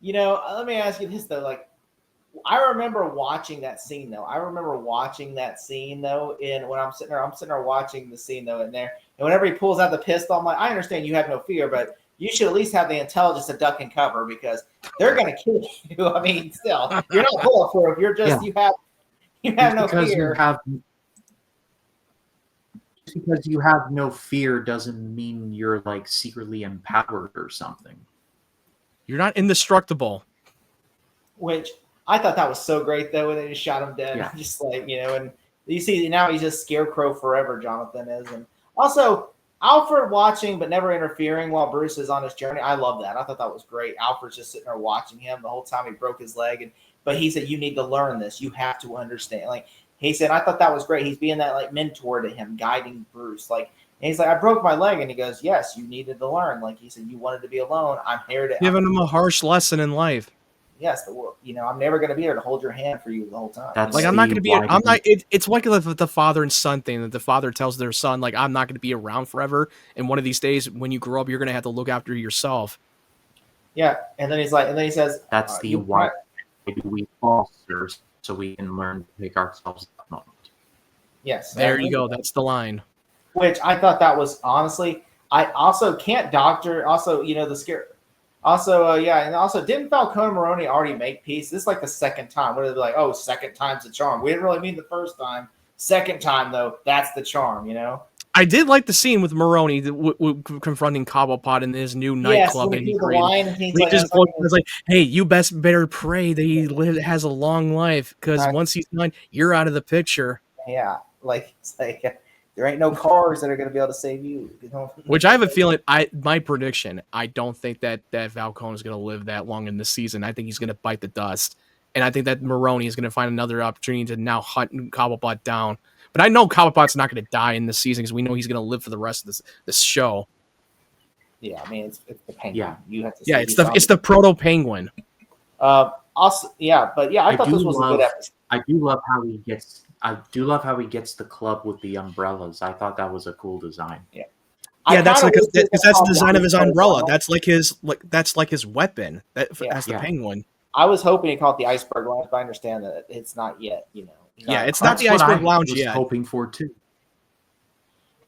let me ask you this though. Like, I remember watching that scene though. In when I'm sitting there watching the scene though in there. And whenever he pulls out the pistol, I'm like, I understand you have no fear, but you should at least have the intelligence to duck and cover because they're going to kill you. I mean, still, you're not bulletproof. You're just you have no because fear. just because you have no fear doesn't mean you're like secretly empowered or something. You're not indestructible. Which I thought that was so great though when they just shot him dead. Yeah. Just like, you know, and you see now he's just Scarecrow forever, Jonathan is. And also Alfred watching but never interfering while Bruce is on his journey. I love that. I thought that was great. Alfred's just sitting there watching him the whole time he broke his leg. But he said, you need to learn this. You have to understand. Like he said, I thought that was great. He's being that like mentor to him, guiding Bruce. Like, and he's like, I broke my leg. And he goes, yes, you needed to learn. Like he said, you wanted to be alone. I'm here to Giving him a harsh lesson in life. yes, but you know, I'm never going to be there to hold your hand for you the whole time. That's Like I'm not going to be. I'm not. It's like the father and son thing that the father tells their son, like I'm not going to be around forever, and one of these days when you grow up, you're going to have to look after yourself. Yeah, and then he's like, and then he says, That's the why do we foster so we can learn to pick ourselves up moment. Yes, There you go. That's the line. Which I thought that was honestly. I also can't doctor. Also, you know, the scare. Also, yeah, and also, didn't Falcone and Maroni already make peace? This is like the second time. What are they like? Oh, second time's the charm. We didn't really mean the first time. Second time, though, that's the charm, you know? I did like the scene with Maroni confronting Cobblepot in his new nightclub. When And he the line, and he's he like, just was like, hey, you better pray that he has a long life, because once he's done, you're out of the picture. Yeah, like, it's like, there ain't no cars that are going to be able to save you. You know? Which I have a feeling, my prediction, I don't think that Falcone is going to live that long in this season. I think he's going to bite the dust. And I think that Maroni is going to find another opportunity to now hunt Cobblepot down. But I know Cobblepot's not going to die in this season because we know he's going to live for the rest of this show. Yeah, I mean, it's the penguin. Yeah. You have to. Yeah, it's the proto penguin. Also, yeah, but yeah, I thought this was a good episode. I do love how he gets the club with the umbrellas. I thought that was a cool design. Yeah. Yeah, that's the design of his umbrella. That's like his weapon. That's the penguin. I was hoping he called it the iceberg lounge, but I understand that it's not yet. You know. Yeah, it's not the iceberg lounge yet. Hoping for too.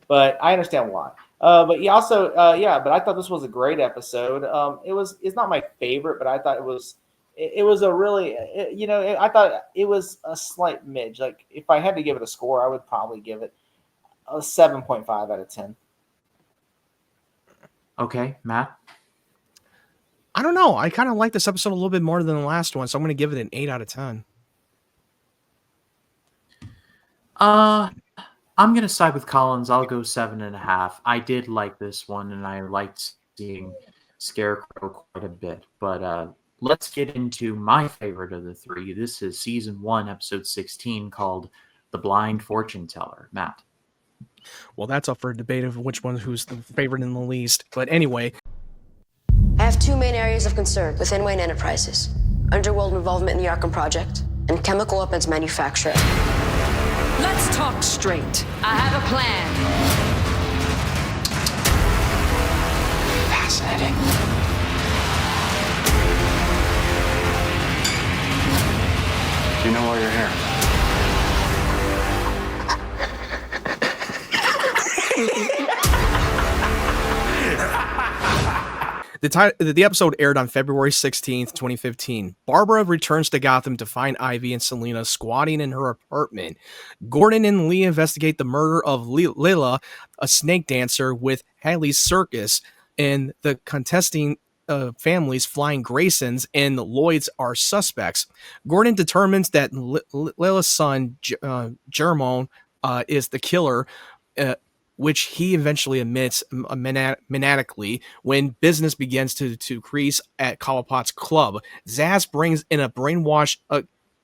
But I understand why. But yeah, also, but I thought this was a great episode. It's not my favorite, but I thought it was a really, I thought it was a slight midge. Like if I had to give it a score, I would probably give it a 7.5 out of 10. Okay, Matt. I don't know. I kind of like this episode a little bit more than the last one, so I'm going to give it an 8 out of 10. I'm gonna side with Collins. I'll go 7.5. I did like this one, and I liked seeing Scarecrow quite a bit. But let's get into my favorite of the three. This is season 1, episode 16, called "The Blind Fortune Teller." Matt. Well, that's up for a debate of which one who's the favorite in the least. But anyway, I have two main areas of concern within Wayne Enterprises: underworld involvement in the Arkham Project and chemical weapons manufacture. Let's talk straight. I have a plan. Fascinating. Do you know why you're here? The episode aired on February 16th, 2015. Barbara returns to Gotham to find Ivy and Selena squatting in her apartment. Gordon and Lee investigate the murder of Lila, a snake dancer with Haley's Circus, and the contesting families Flying Graysons and Lloyds are suspects. Gordon determines that Lila's son, Jermone, is the killer, which he eventually admits maniacally when business begins to crease at Cobblepot's club. Zaz brings in a brainwashed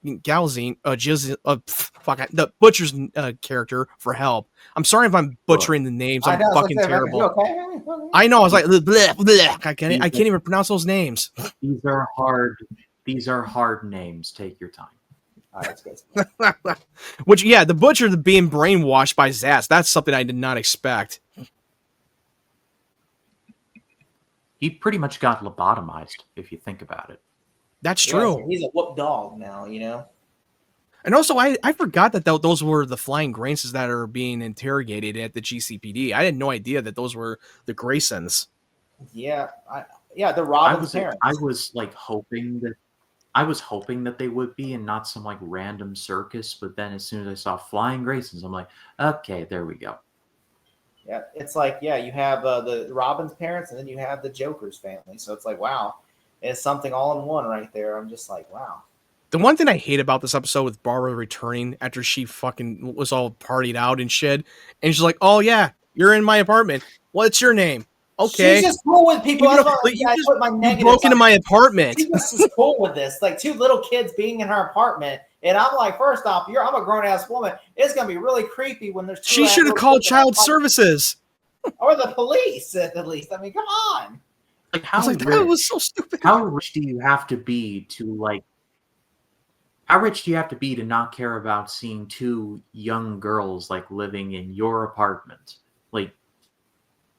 Galzine, the butcher's character for help. I'm sorry if I'm butchering the names. I'm fucking terrible. Okay? I know. I was like, bleh, bleh. I can't even pronounce those names. These are hard. These are hard names. Take your time. That's good. Which, yeah, the butcher being brainwashed by Zaz, that's something I did not expect. He pretty much got lobotomized, if you think about it. That's true. Yeah, he's a whoop dog now, you know? And also, I forgot that those were the Flying Graysons that are being interrogated at the GCPD. I had no idea that those were the Graysons. Yeah, the Robin's parents. I was like hoping that they would be, and not some like random circus. But then as soon as I saw Flying Graysons, I'm like, okay, there we go. Yeah, it's like you have the Robin's parents, and then you have the Joker's family. So it's like, wow, it's something all in one right there. I'm just like, wow. The one thing I hate about this episode with Barbara returning after she fucking was all partied out and shit, and she's like, "Oh yeah, you're in my apartment. What's your name?" Okay, She's just cool with people. You, That's why I put my you negatives broke into on. my apartment. She just is cool with this. Like 2 little kids being in her apartment. And I'm like, first off, I'm a grown ass woman. It's gonna be really creepy when there's 2 She should have little called kids in her child apartment. services. Or the police at least. I mean, come on. Like I was like, that was so stupid. How rich do you have to be to How rich do you have to be to not care about seeing 2 young girls like living in your apartment? Like,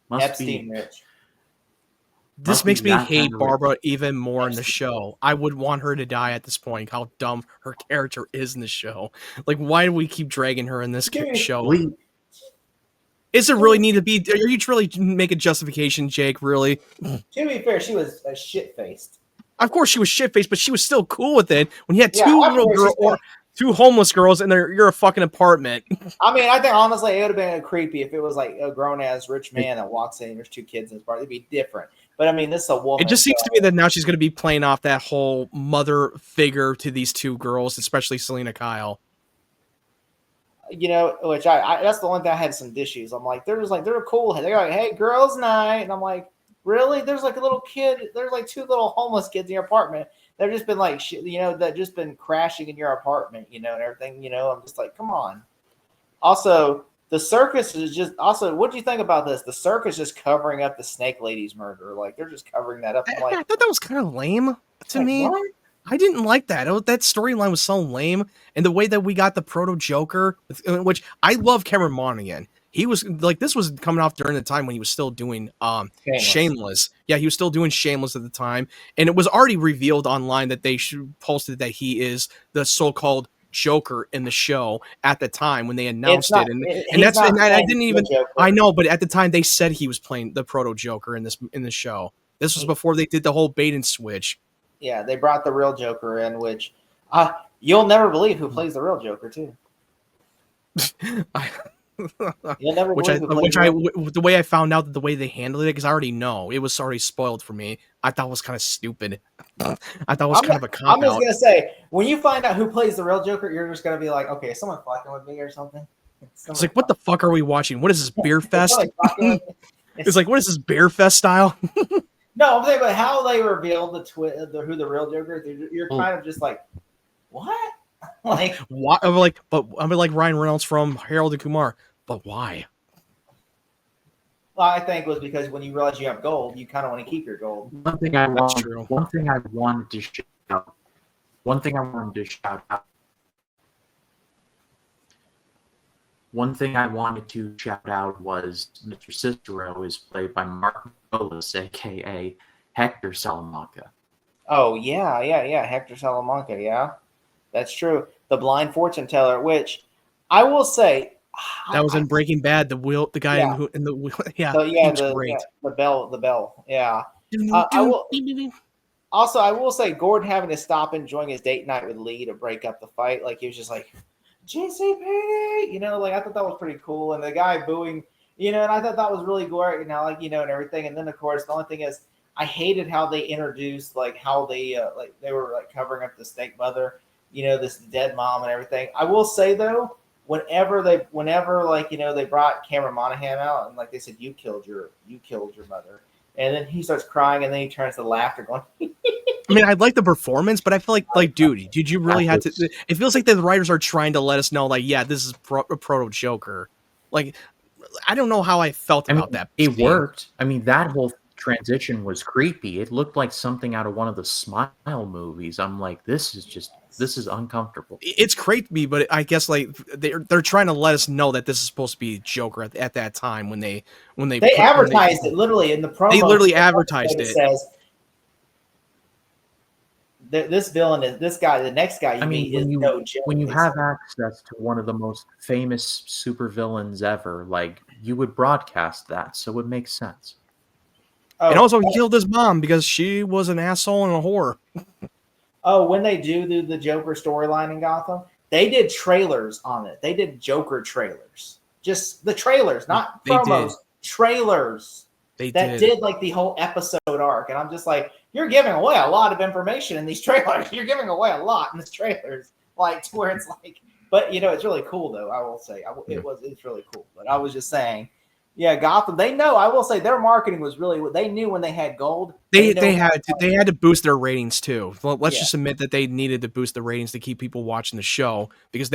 must Epstein be rich. This must be makes me that hate kind of Barbara rich. even more in the Epstein. show. I would want her to die at this point. How dumb her character is in the show. Like, why do we keep dragging her in this show? We Is it really need to be? Are you really make a justification, Jake? Really? To be fair, she was shit faced. Of course, she was shit faced, but she was still cool with it. When you had Yeah, 2 I little agree, girls she's or 2 homeless girls in your fucking apartment. I mean, I think honestly, it would have been creepy if it was like a grown ass rich man that walks in and there's 2 kids in his party. It'd be different. But I mean, this is a woman. It just seems so- to me that now she's going to be playing off that whole mother figure to these 2 girls, especially Selena Kyle. Which I that's the one thing I had some issues. I'm like, they're cool. They're like, hey, girls' night, and I'm like, really? There's like a little kid. There's like 2 little homeless kids in your apartment. They've just been like, that just been crashing in your apartment, and everything. I'm just like, come on. Also, the circus is just. Also, what do you think about this? The circus is covering up the Snake Lady's murder. Like they're just covering that up. I'm like, I thought that was kind of lame to like, me. what? I didn't like that. That storyline was so lame, and the way that we got the proto Joker, which I love Cameron Monaghan. He was like, this was coming off during the time when he was still doing Shameless. Yeah, he was still doing Shameless at the time, and it was already revealed online that they posted that he is the so-called Joker in the show at the time when they announced Not- it, he's that's not and I playing didn't the even Joker. I know, but at the time they said he was playing the proto Joker in the show. This was before they did the whole bait and switch. Yeah, they brought the real Joker in, which you'll never believe who plays the real Joker too. You'll never believe who plays The way I found out that the way they handled it, because I already know it was already spoiled for me. I thought it was kind of stupid. I thought it was kind of a cop I'm just out. gonna say, when you find out who plays the real Joker, you're just gonna be like, okay, is someone fucking with me or something? It's like, what the fuck are we watching? What is this, Beer Fest? Somebody fucking with me? It's like, what is this, Beer Fest style? No, I'm thinking about how they revealed who the real Joker is. You're kind of just like, what? Like, Why? I'm like Ryan Reynolds from Harold and Kumar. But why? well, I think it was because when you realize you have gold, you kind of want to keep your gold. One thing I That's want, true. One thing I wanted to shout out. One thing I wanted to shout out. One thing I wanted to shout out was Mr. Cicero is played by Mark Bolas, aka Hector Salamanca. Oh yeah, Hector Salamanca, yeah, that's true. The blind fortune teller, which I will say, That was in Breaking Bad. The guy Yeah. in the wheel. Yeah, So, yeah, he was great. the bell, yeah. I will say Gordon having to stop enjoying his date night with Lee to break up the fight. Like he was just like, JCP, like I thought that was pretty cool. And the guy booing, and I thought that was really great, and everything. And then of course the only thing is I hated how they introduced how they they were covering up the snake mother, this dead mom and everything. I will say though, whenever they brought Cameron Monaghan out and they said you killed your mother. And then he starts crying, and then he turns to laughter, going. I mean, I like the performance, but I feel like, dude, did you really have to? It feels like the writers are trying to let us know, yeah, this is a proto Joker. Like, I don't know how I felt about that. It worked. I mean, that whole transition was creepy. It looked like something out of one of the Smile movies. I'm like, this is uncomfortable. It's great to me, but I guess they're trying to let us know that this is supposed to be Joker at that time when they advertised it literally in the promo. They literally advertised it. It says this villain is this guy. The next guy meet is no joke. When you have access to one of the most famous supervillains ever, you would broadcast that, so it makes sense. And also, he killed his mom because she was an asshole and a whore. Oh, when they do the Joker storyline in Gotham, they did trailers on it. They did Joker trailers. Just the trailers, not They promos, did. trailers. They that did like the whole episode arc. And I'm just like, you're giving away a lot of information in these trailers. You're giving away a lot in these trailers. Like, to where it's like, but, it's really cool, though, I will say. It's really cool. But I was just saying, yeah, Gotham, they know, I will say their marketing was really, they knew when they had gold. They had to boost their ratings too. Well, let's Yeah. just admit that they needed to boost the ratings to keep people watching the show because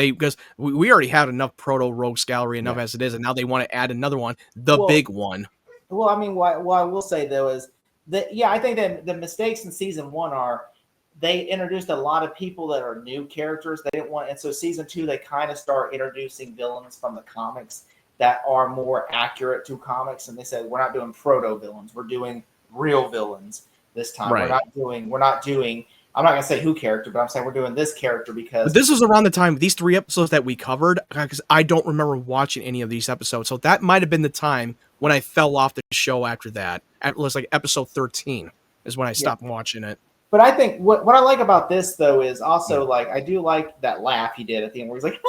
we already had enough proto rogues gallery enough as it is, and now they want to add another one, big one. Well, I mean, what I will say though is that I think that the mistakes in season 1 are they introduced a lot of people that are new characters. They didn't want, and so season 2 they kind of start introducing villains from the comics that are more accurate to comics, and they said we're not doing proto villains, we're doing real villains this time. Right. We're not doing. I'm not gonna say who character, but I'm saying we're doing this character because But this was around the time these 3 episodes that we covered, because I don't remember watching any of these episodes, so that might have been the time when I fell off the show after that. It was like episode 13 is when I stopped watching it. But I think what I like about this though is also like I do like that laugh he did at the end where he's like.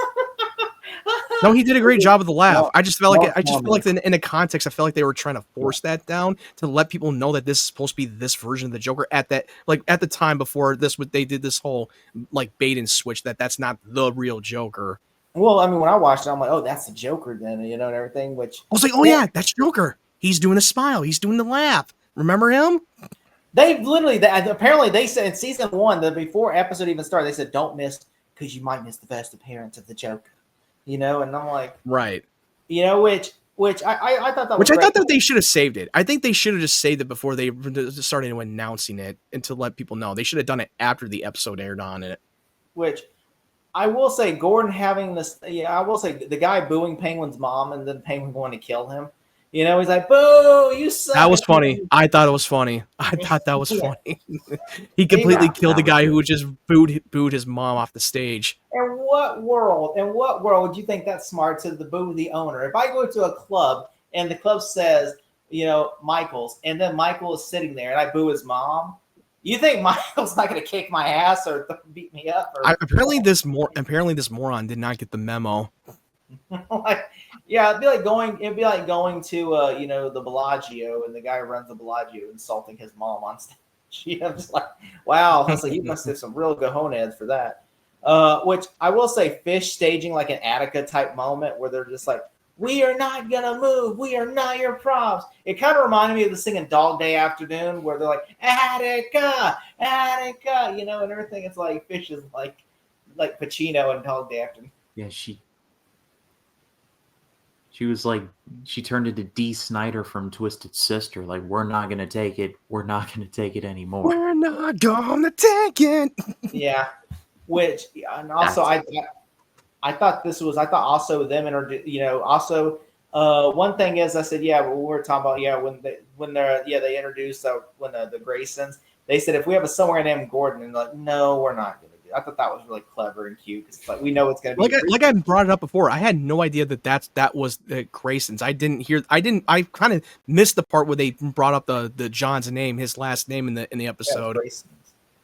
No, he did a great job with the laugh. No, I just felt like no, in the context, I felt like they were trying to force that down to let people know that this is supposed to be this version of the Joker at the time before they did this whole like bait and switch that's not the real Joker. Well, I mean, when I watched it, I'm like, oh, that's the Joker then, and everything. Which I was like, oh yeah, that's Joker. He's doing a smile. He's doing the laugh. Remember him? they literally, apparently, they said in season 1, the before episode even started, they said, don't miss because you might miss the best appearance of the Joker. And I'm like, right. Which I thought that was I great. thought that they should have saved it. I think they should have just saved it before they started announcing it and to let people know. They should have done it after the episode aired on it. Which I will say, Gordon having this, I will say the guy booing Penguin's mom and then Penguin going to kill him. He's like, boo, you suck. That was funny. I thought it was funny. I thought that was funny. He completely killed the guy who just booed his mom off the stage. In what world would you think that's smart to boo the owner? If I go to a club and the club says, Michael's, and then Michael is sitting there and I boo his mom, you think Michael's not going to kick my ass or beat me up? Apparently this moron did not get the memo. It'd be like going to the Bellagio and the guy who runs the Bellagio insulting his mom on stage. I'm just like, wow. I was like, you must have some real cojones for that. Which I will say, Fish staging like an Attica type moment where they're just like, we are not gonna move. We are not your props. It kind of reminded me of the singing Dog Day Afternoon where they're like, Attica, Attica, and everything. It's like Fish is like Pacino and Dog Day Afternoon. Yeah, she was like, she turned into Dee Snider from Twisted Sister. Like, we're not going to take it. We're not going to take it anymore. We're not going to take it. Yeah. Which, and also, I thought also them, also, one thing is, I said, we were talking about, they introduced, when the Graysons, they said, if we have a somewhere named Gordon, and like, no, we're not going to. I thought that was really clever and cute because it's like we know it's going to be like I brought it up before. I had no idea that was the Graysons. I kind of missed the part where they brought up the John's name, his last name in the episode.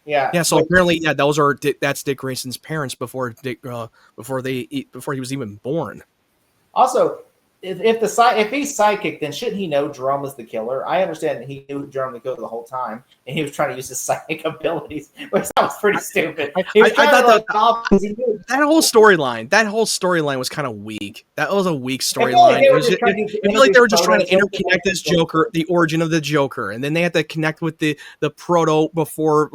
Yeah. So apparently, that's Dick Grayson's parents before he was even born. Also, if he's psychic, then shouldn't he know Jerome is the killer? I understand that he knew Jerome was the killer the whole time, and he was trying to use his psychic abilities, which that was pretty stupid. I thought that whole storyline was kind of weak. That was a weak storyline. I feel like they were just trying to interconnect this Joker, the origin of the Joker, and then they had to connect with the proto before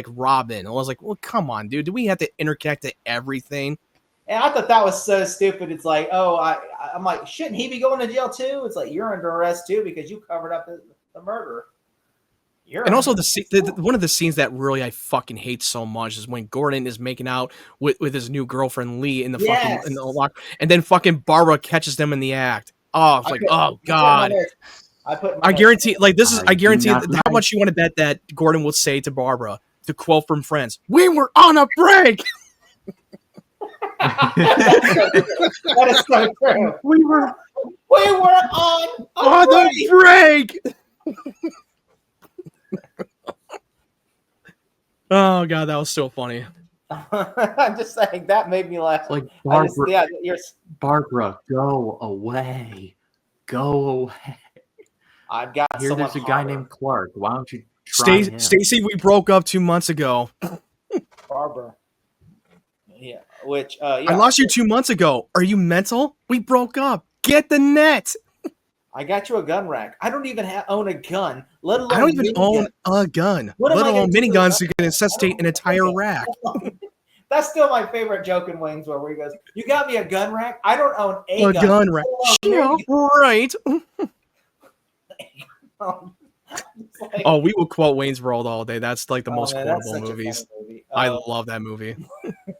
Robin. I was like, well, come on, dude. Do we have to interconnect to everything? And I thought that was so stupid. It's like, I'm like, shouldn't he be going to jail too? It's like, you're under arrest too because you covered up the murder. And also one of the scenes that really I fucking hate so much is when Gordon is making out with his new girlfriend Lee in the fucking in the lock, and then fucking Barbara catches them in the act. Oh, it's like, oh god. I guarantee how much you want to bet that Gordon will say to Barbara, to quote from Friends, "We were on a break." That is so true. We were on the break. Oh god, that was so funny. I'm just saying that made me laugh. It's like I just, Barbara. yeah, you're. Barbara, go away. Go away. I've got Here, someone there's a guy hotter. named Clark. Why don't you try him? Stacy, we broke up 2 months ago. Barbara. Yeah, which I yeah, lost you 2 months ago. Are you mental? We broke up. Get the net. I got you a gun rack. I don't even own a gun, let alone I don't even own minigun. a gun, What am let I gonna alone do with a miniguns gun? that can necessitate an entire Okay, rack. hold on. That's still my favorite joke in Wayne's World, where he goes, "You got me a gun rack. I don't own a A gun, gun rack. let Yeah, alone right. minigun." It's like, Oh, we will quote Wayne's World all day. That's like the oh most man, that's quotable such a movies. funny movie. I love that movie.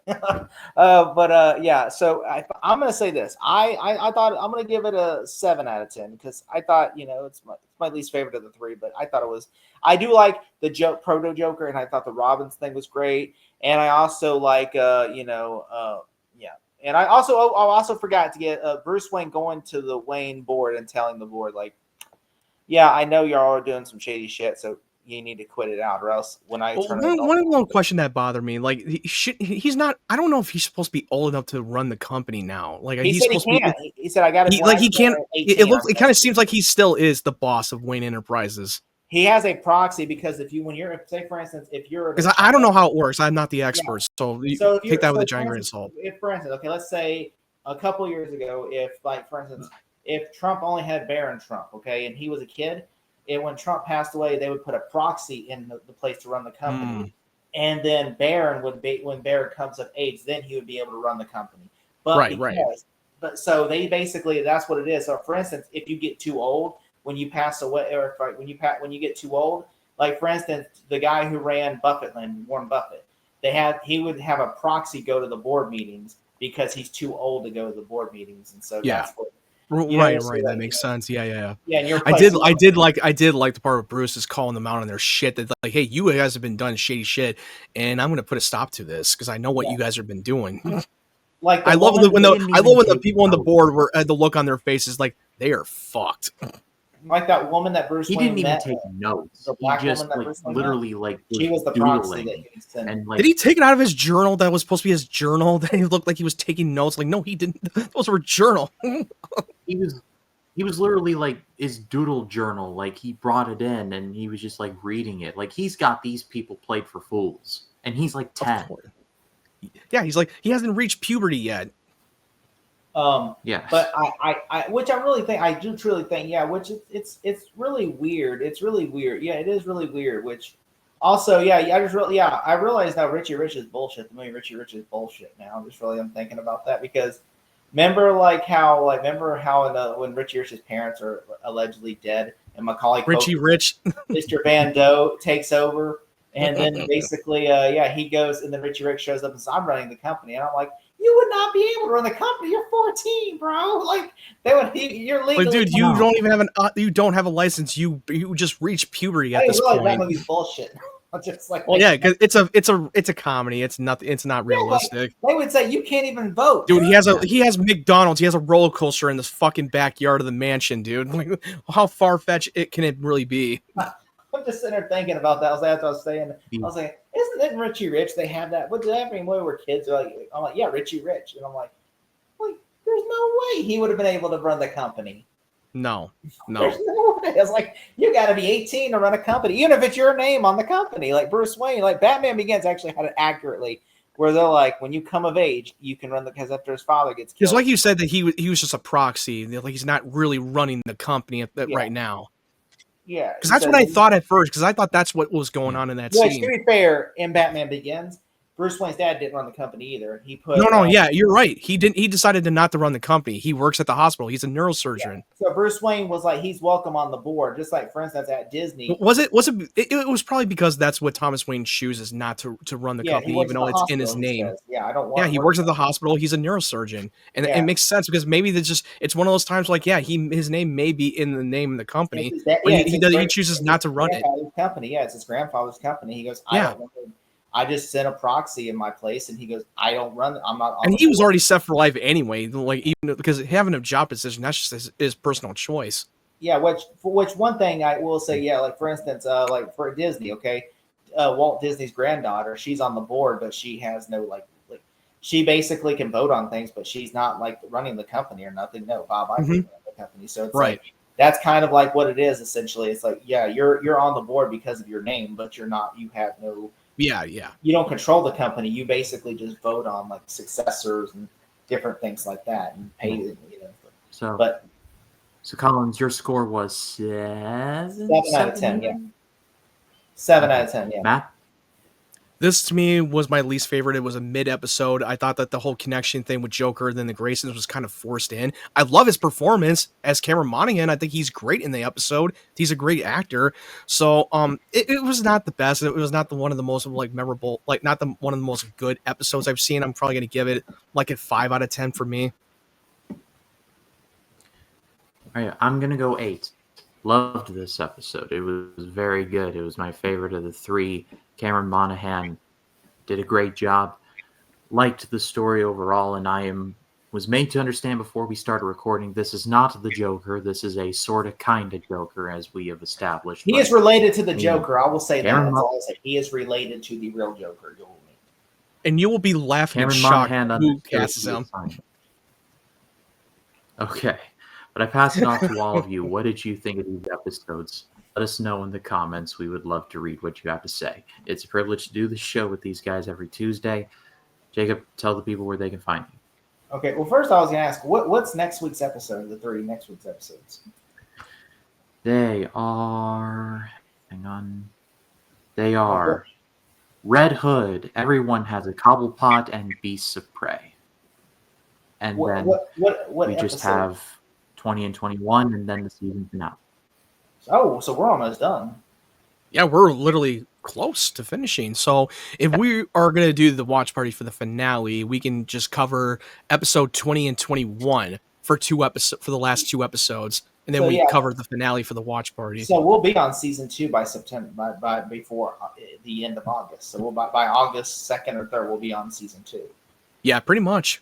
Yeah. So I'm gonna say this. I thought I'm gonna give it a 7 out of 10 because I thought it's my least favorite of the three, but I thought it was. I do like the proto Joker, and I thought the Robbins thing was great, and I also like yeah. And I also forgot to get Bruce Wayne going to the Wayne board and telling the board like, yeah, I know y'all are doing some shady shit, so you need to quit it out, or else when I Well, turn it one little question that bothered me, like he's not. I don't know if he's supposed to be old enough to run the company now. Like he he's said he supposed to be. can't. He said I got his He can't. license at It 18. looks. It kind of seems like he still is the boss of Wayne Enterprises. He has a proxy because when you're say for instance if you're Because I don't know how it works. I'm not the expert, so so if take that with a for giant grain of instance, salt. if for instance okay let's say a couple years ago if like for instance if Trump only had Barron Trump and he was a kid and when Trump passed away they would put a proxy in the place to run the company and then Barron would be when Barron comes of age then he would be able to run the company but but so they basically that's what it is. So for instance if you get too old when you pass away or when you get too old, like for instance, the guy who ran Buffettland, Warren Buffett, he would have a proxy go to the board meetings because he's too old to go to the board meetings, and so that's what. Right. That makes sense. Yeah. Yeah, in your I place, did like the part where Bruce is calling them out on their shit. That like, hey, you guys have been done shady shit, and I'm gonna put a stop to this because I know what you guys have been doing. Like I love when the people on the notes. board were had the look on their faces like they are fucked. like that woman that Bruce He Wayne didn't even met, take notes. the He black just woman that like Bruce Wayne literally like she was the proxy that he sent. and like Did he take it out of his journal that was supposed to be his journal? That he looked like he was taking notes. Like, no, he didn't. Those were journal. he was literally like his doodle journal. Like he brought it in and he was just like reading it. Like he's got these people played for fools, and he's like 10. Yeah, he's like he hasn't reached puberty yet. Yeah, But I which I do truly think, yeah, which it's really weird. It's really weird. Yeah, it is really weird. Which also, yeah, I realize now Richie Rich is bullshit. The movie Richie Rich is bullshit now. I'm thinking about that because remember how when Richie Rich's parents are allegedly dead and Macaulay Richie Culkin, Rich, Mr. Van Doe takes over and then basically he goes and then Richie Rich shows up and says, I'm running the company, and I'm like, you would not be able to run the company. You're 14, bro. Like you're legally. like, dude, you don't even have you don't have a license. You just reached puberty at this point. That movie's bullshit. I'm just like, well, yeah, because it's a comedy. It's not realistic. They would say you can't even vote, dude. He has McDonald's. He has a roller coaster in this fucking backyard of the mansion, dude. Like, how far fetched can it really be? I'm just sitting there thinking about that. I was saying, I was like, isn't it Richie Rich? They have that. What did that mean? When we were kids, I'm like, yeah, Richie Rich, and I'm like, there's no way he would have been able to run the company. No. There's no way. I was like, you got to be 18 to run a company, even if it's your name on the company. Like Bruce Wayne, like Batman Begins actually had it accurately, where they're like, when you come of age, you can run because after his father gets killed. Because like you said that he was just a proxy. Like he's not really running the company right now. Yeah, because that's what I thought at first. Because I thought that's what was going on in that scene. To be fair, in Batman Begins, Bruce Wayne's dad didn't run the company either. He put yeah, you're right. He didn't. He decided to not to run the company. He works at the hospital. He's a neurosurgeon. Yeah. So Bruce Wayne was like, he's welcome on the board, just like for instance at Disney. It was probably because that's what Thomas Wayne chooses not to run the company, even though it's in his name. Yeah, I don't want. Yeah, he works at the hospital. He's a neurosurgeon, and it makes sense because maybe it's one of those times like his name may be in the name of the company, but he chooses not to run it. Company, it's his grandfather's company. He goes, I just sent a proxy in my place, and he goes, I don't run. I'm not. And he was already set for life anyway. Like even because having a job position, that's just his personal choice. Yeah, which one thing I will say, yeah, like for instance, like for Disney, okay, Walt Disney's granddaughter, she's on the board, but she has no like she basically can vote on things, but she's not like running the company or nothing. No, Bob Iger's Mhm. running the company, so it's Right. like that's kind of like what it is essentially. It's like, yeah, you're on the board because of your name, but you're not. You have no. Yeah, yeah. You don't control the company. You basically just vote on like successors and different things like that, and pay. You know, So, but so Collins, your score was 7 out of 10, yeah. even? 7 Okay. out of 10, yeah. Matt? This to me was my least favorite. It was a mid episode. I thought that the whole connection thing with Joker and then the Graysons was kind of forced in. I love his performance as Cameron Monaghan. I think he's great in the episode. He's a great actor. So it was not the best. It was not the one of the most like memorable, like not the one of the most good episodes I've seen. I'm probably gonna give it like a 5 out of 10 for me. All right, I'm gonna go 8. Loved this episode. It was very good. It was my favorite of the 3. Cameron Monaghan did a great job. Liked the story overall, and was made to understand before we started recording. This is not the Joker. This is a sort of kind of Joker, as we have established. He but, is related to the I mean, Joker. I will say that. Cameron That's Mon- all I'll say. He is related to the real Joker. You'll meet. And you will be laughing Cameron and shocked Monaghan at who understood casts the him. assignment. Okay, but I pass it off to all of you. What did you think of these episodes? Let us know in the comments. We would love to read what you have to say. It's a privilege to do the show with these guys every Tuesday. Jacob, tell the people where they can find you. Okay. Well, first I was going to ask, what's next week's episode? The 3 next week's episodes. They are. Hang on. They are Red Hood. Everyone has a cobblepot and beasts of prey. And then What we just episode? have 20 and 21, and then the season finale. Oh, so we're almost done. Yeah, we're literally close to finishing. So if we are going to do the watch party for the finale, we can just cover episode 20 and 21 for the last 2 episodes, and then So, we yeah. cover the finale for the watch party. So we'll be on season 2 by September, by before the end of August. So we'll by August 2nd or 3rd, we'll be on season 2. Yeah, pretty much.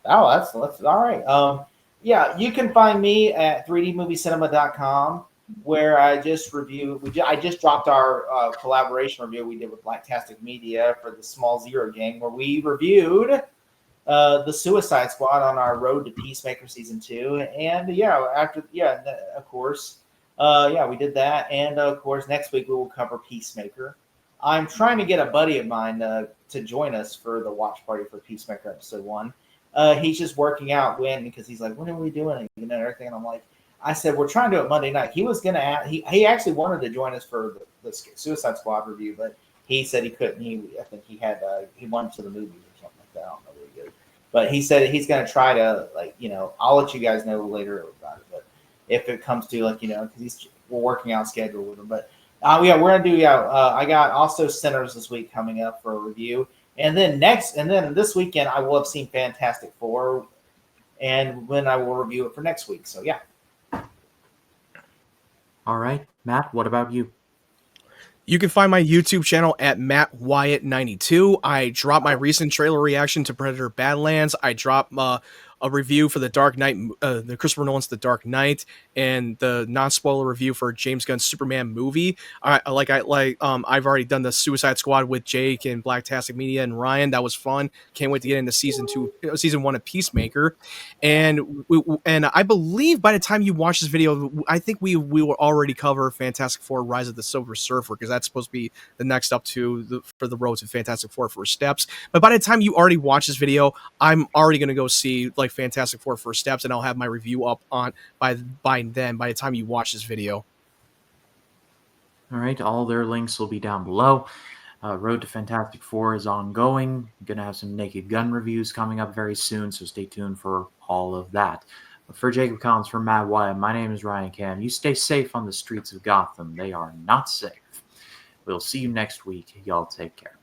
Oh, that's all right. Yeah, you can find me at 3dmoviecinema.com, where I just I just dropped our collaboration review we did with Blacktastic Media for the Small Zero Gang, where we reviewed the Suicide Squad on our road to Peacemaker season 2. And of course, we did that. And of course, next week we will cover Peacemaker. I'm trying to get a buddy of mine to join us for the watch party for Peacemaker episode 1. He's just working out because he's like, when are we doing it? And everything. And I'm like, I said, we're trying to do it Monday night. He was going to he actually wanted to join us for the Suicide Squad review, but he said he couldn't. I think he went to the movies or something like that. I don't know where he goes. But he said he's going to try to, I'll let you guys know later about it. But if it comes to, because we're working out schedule with him. But we're going to do, I got also Sinners this week coming up for a review. And then this weekend, I will have seen Fantastic Four, and when I will review it for next week. So, yeah. All right, Matt, what about you? You can find my YouTube channel at Matt Wyatt92. I dropped my recent trailer reaction to Predator Badlands. I dropped a review for the Dark Knight, the Christopher Nolan's The Dark Knight, and the non-spoiler review for James Gunn's Superman movie. I've already done the Suicide Squad with Jake and Blacktastic Media and Ryan. That was fun. Can't wait to get into season 1 of Peacemaker. And I believe by the time you watch this video, I think we will already cover Fantastic Four: Rise of the Silver Surfer, because that's supposed to be the next up for the road to Fantastic Four First Steps. But by the time you already watch this video, I'm already going to go see Fantastic Four First Steps, and I'll have my review up on by the time you watch this video. All right, all their links will be down below. Road to Fantastic Four is ongoing. I'm going to have some Naked Gun reviews coming up very soon, so stay tuned for all of that. But for Jacob Collins, from Matt Wyatt, my name is Ryan Cam. You stay safe on the streets of Gotham. They are not safe. We'll see you next week. Y'all take care.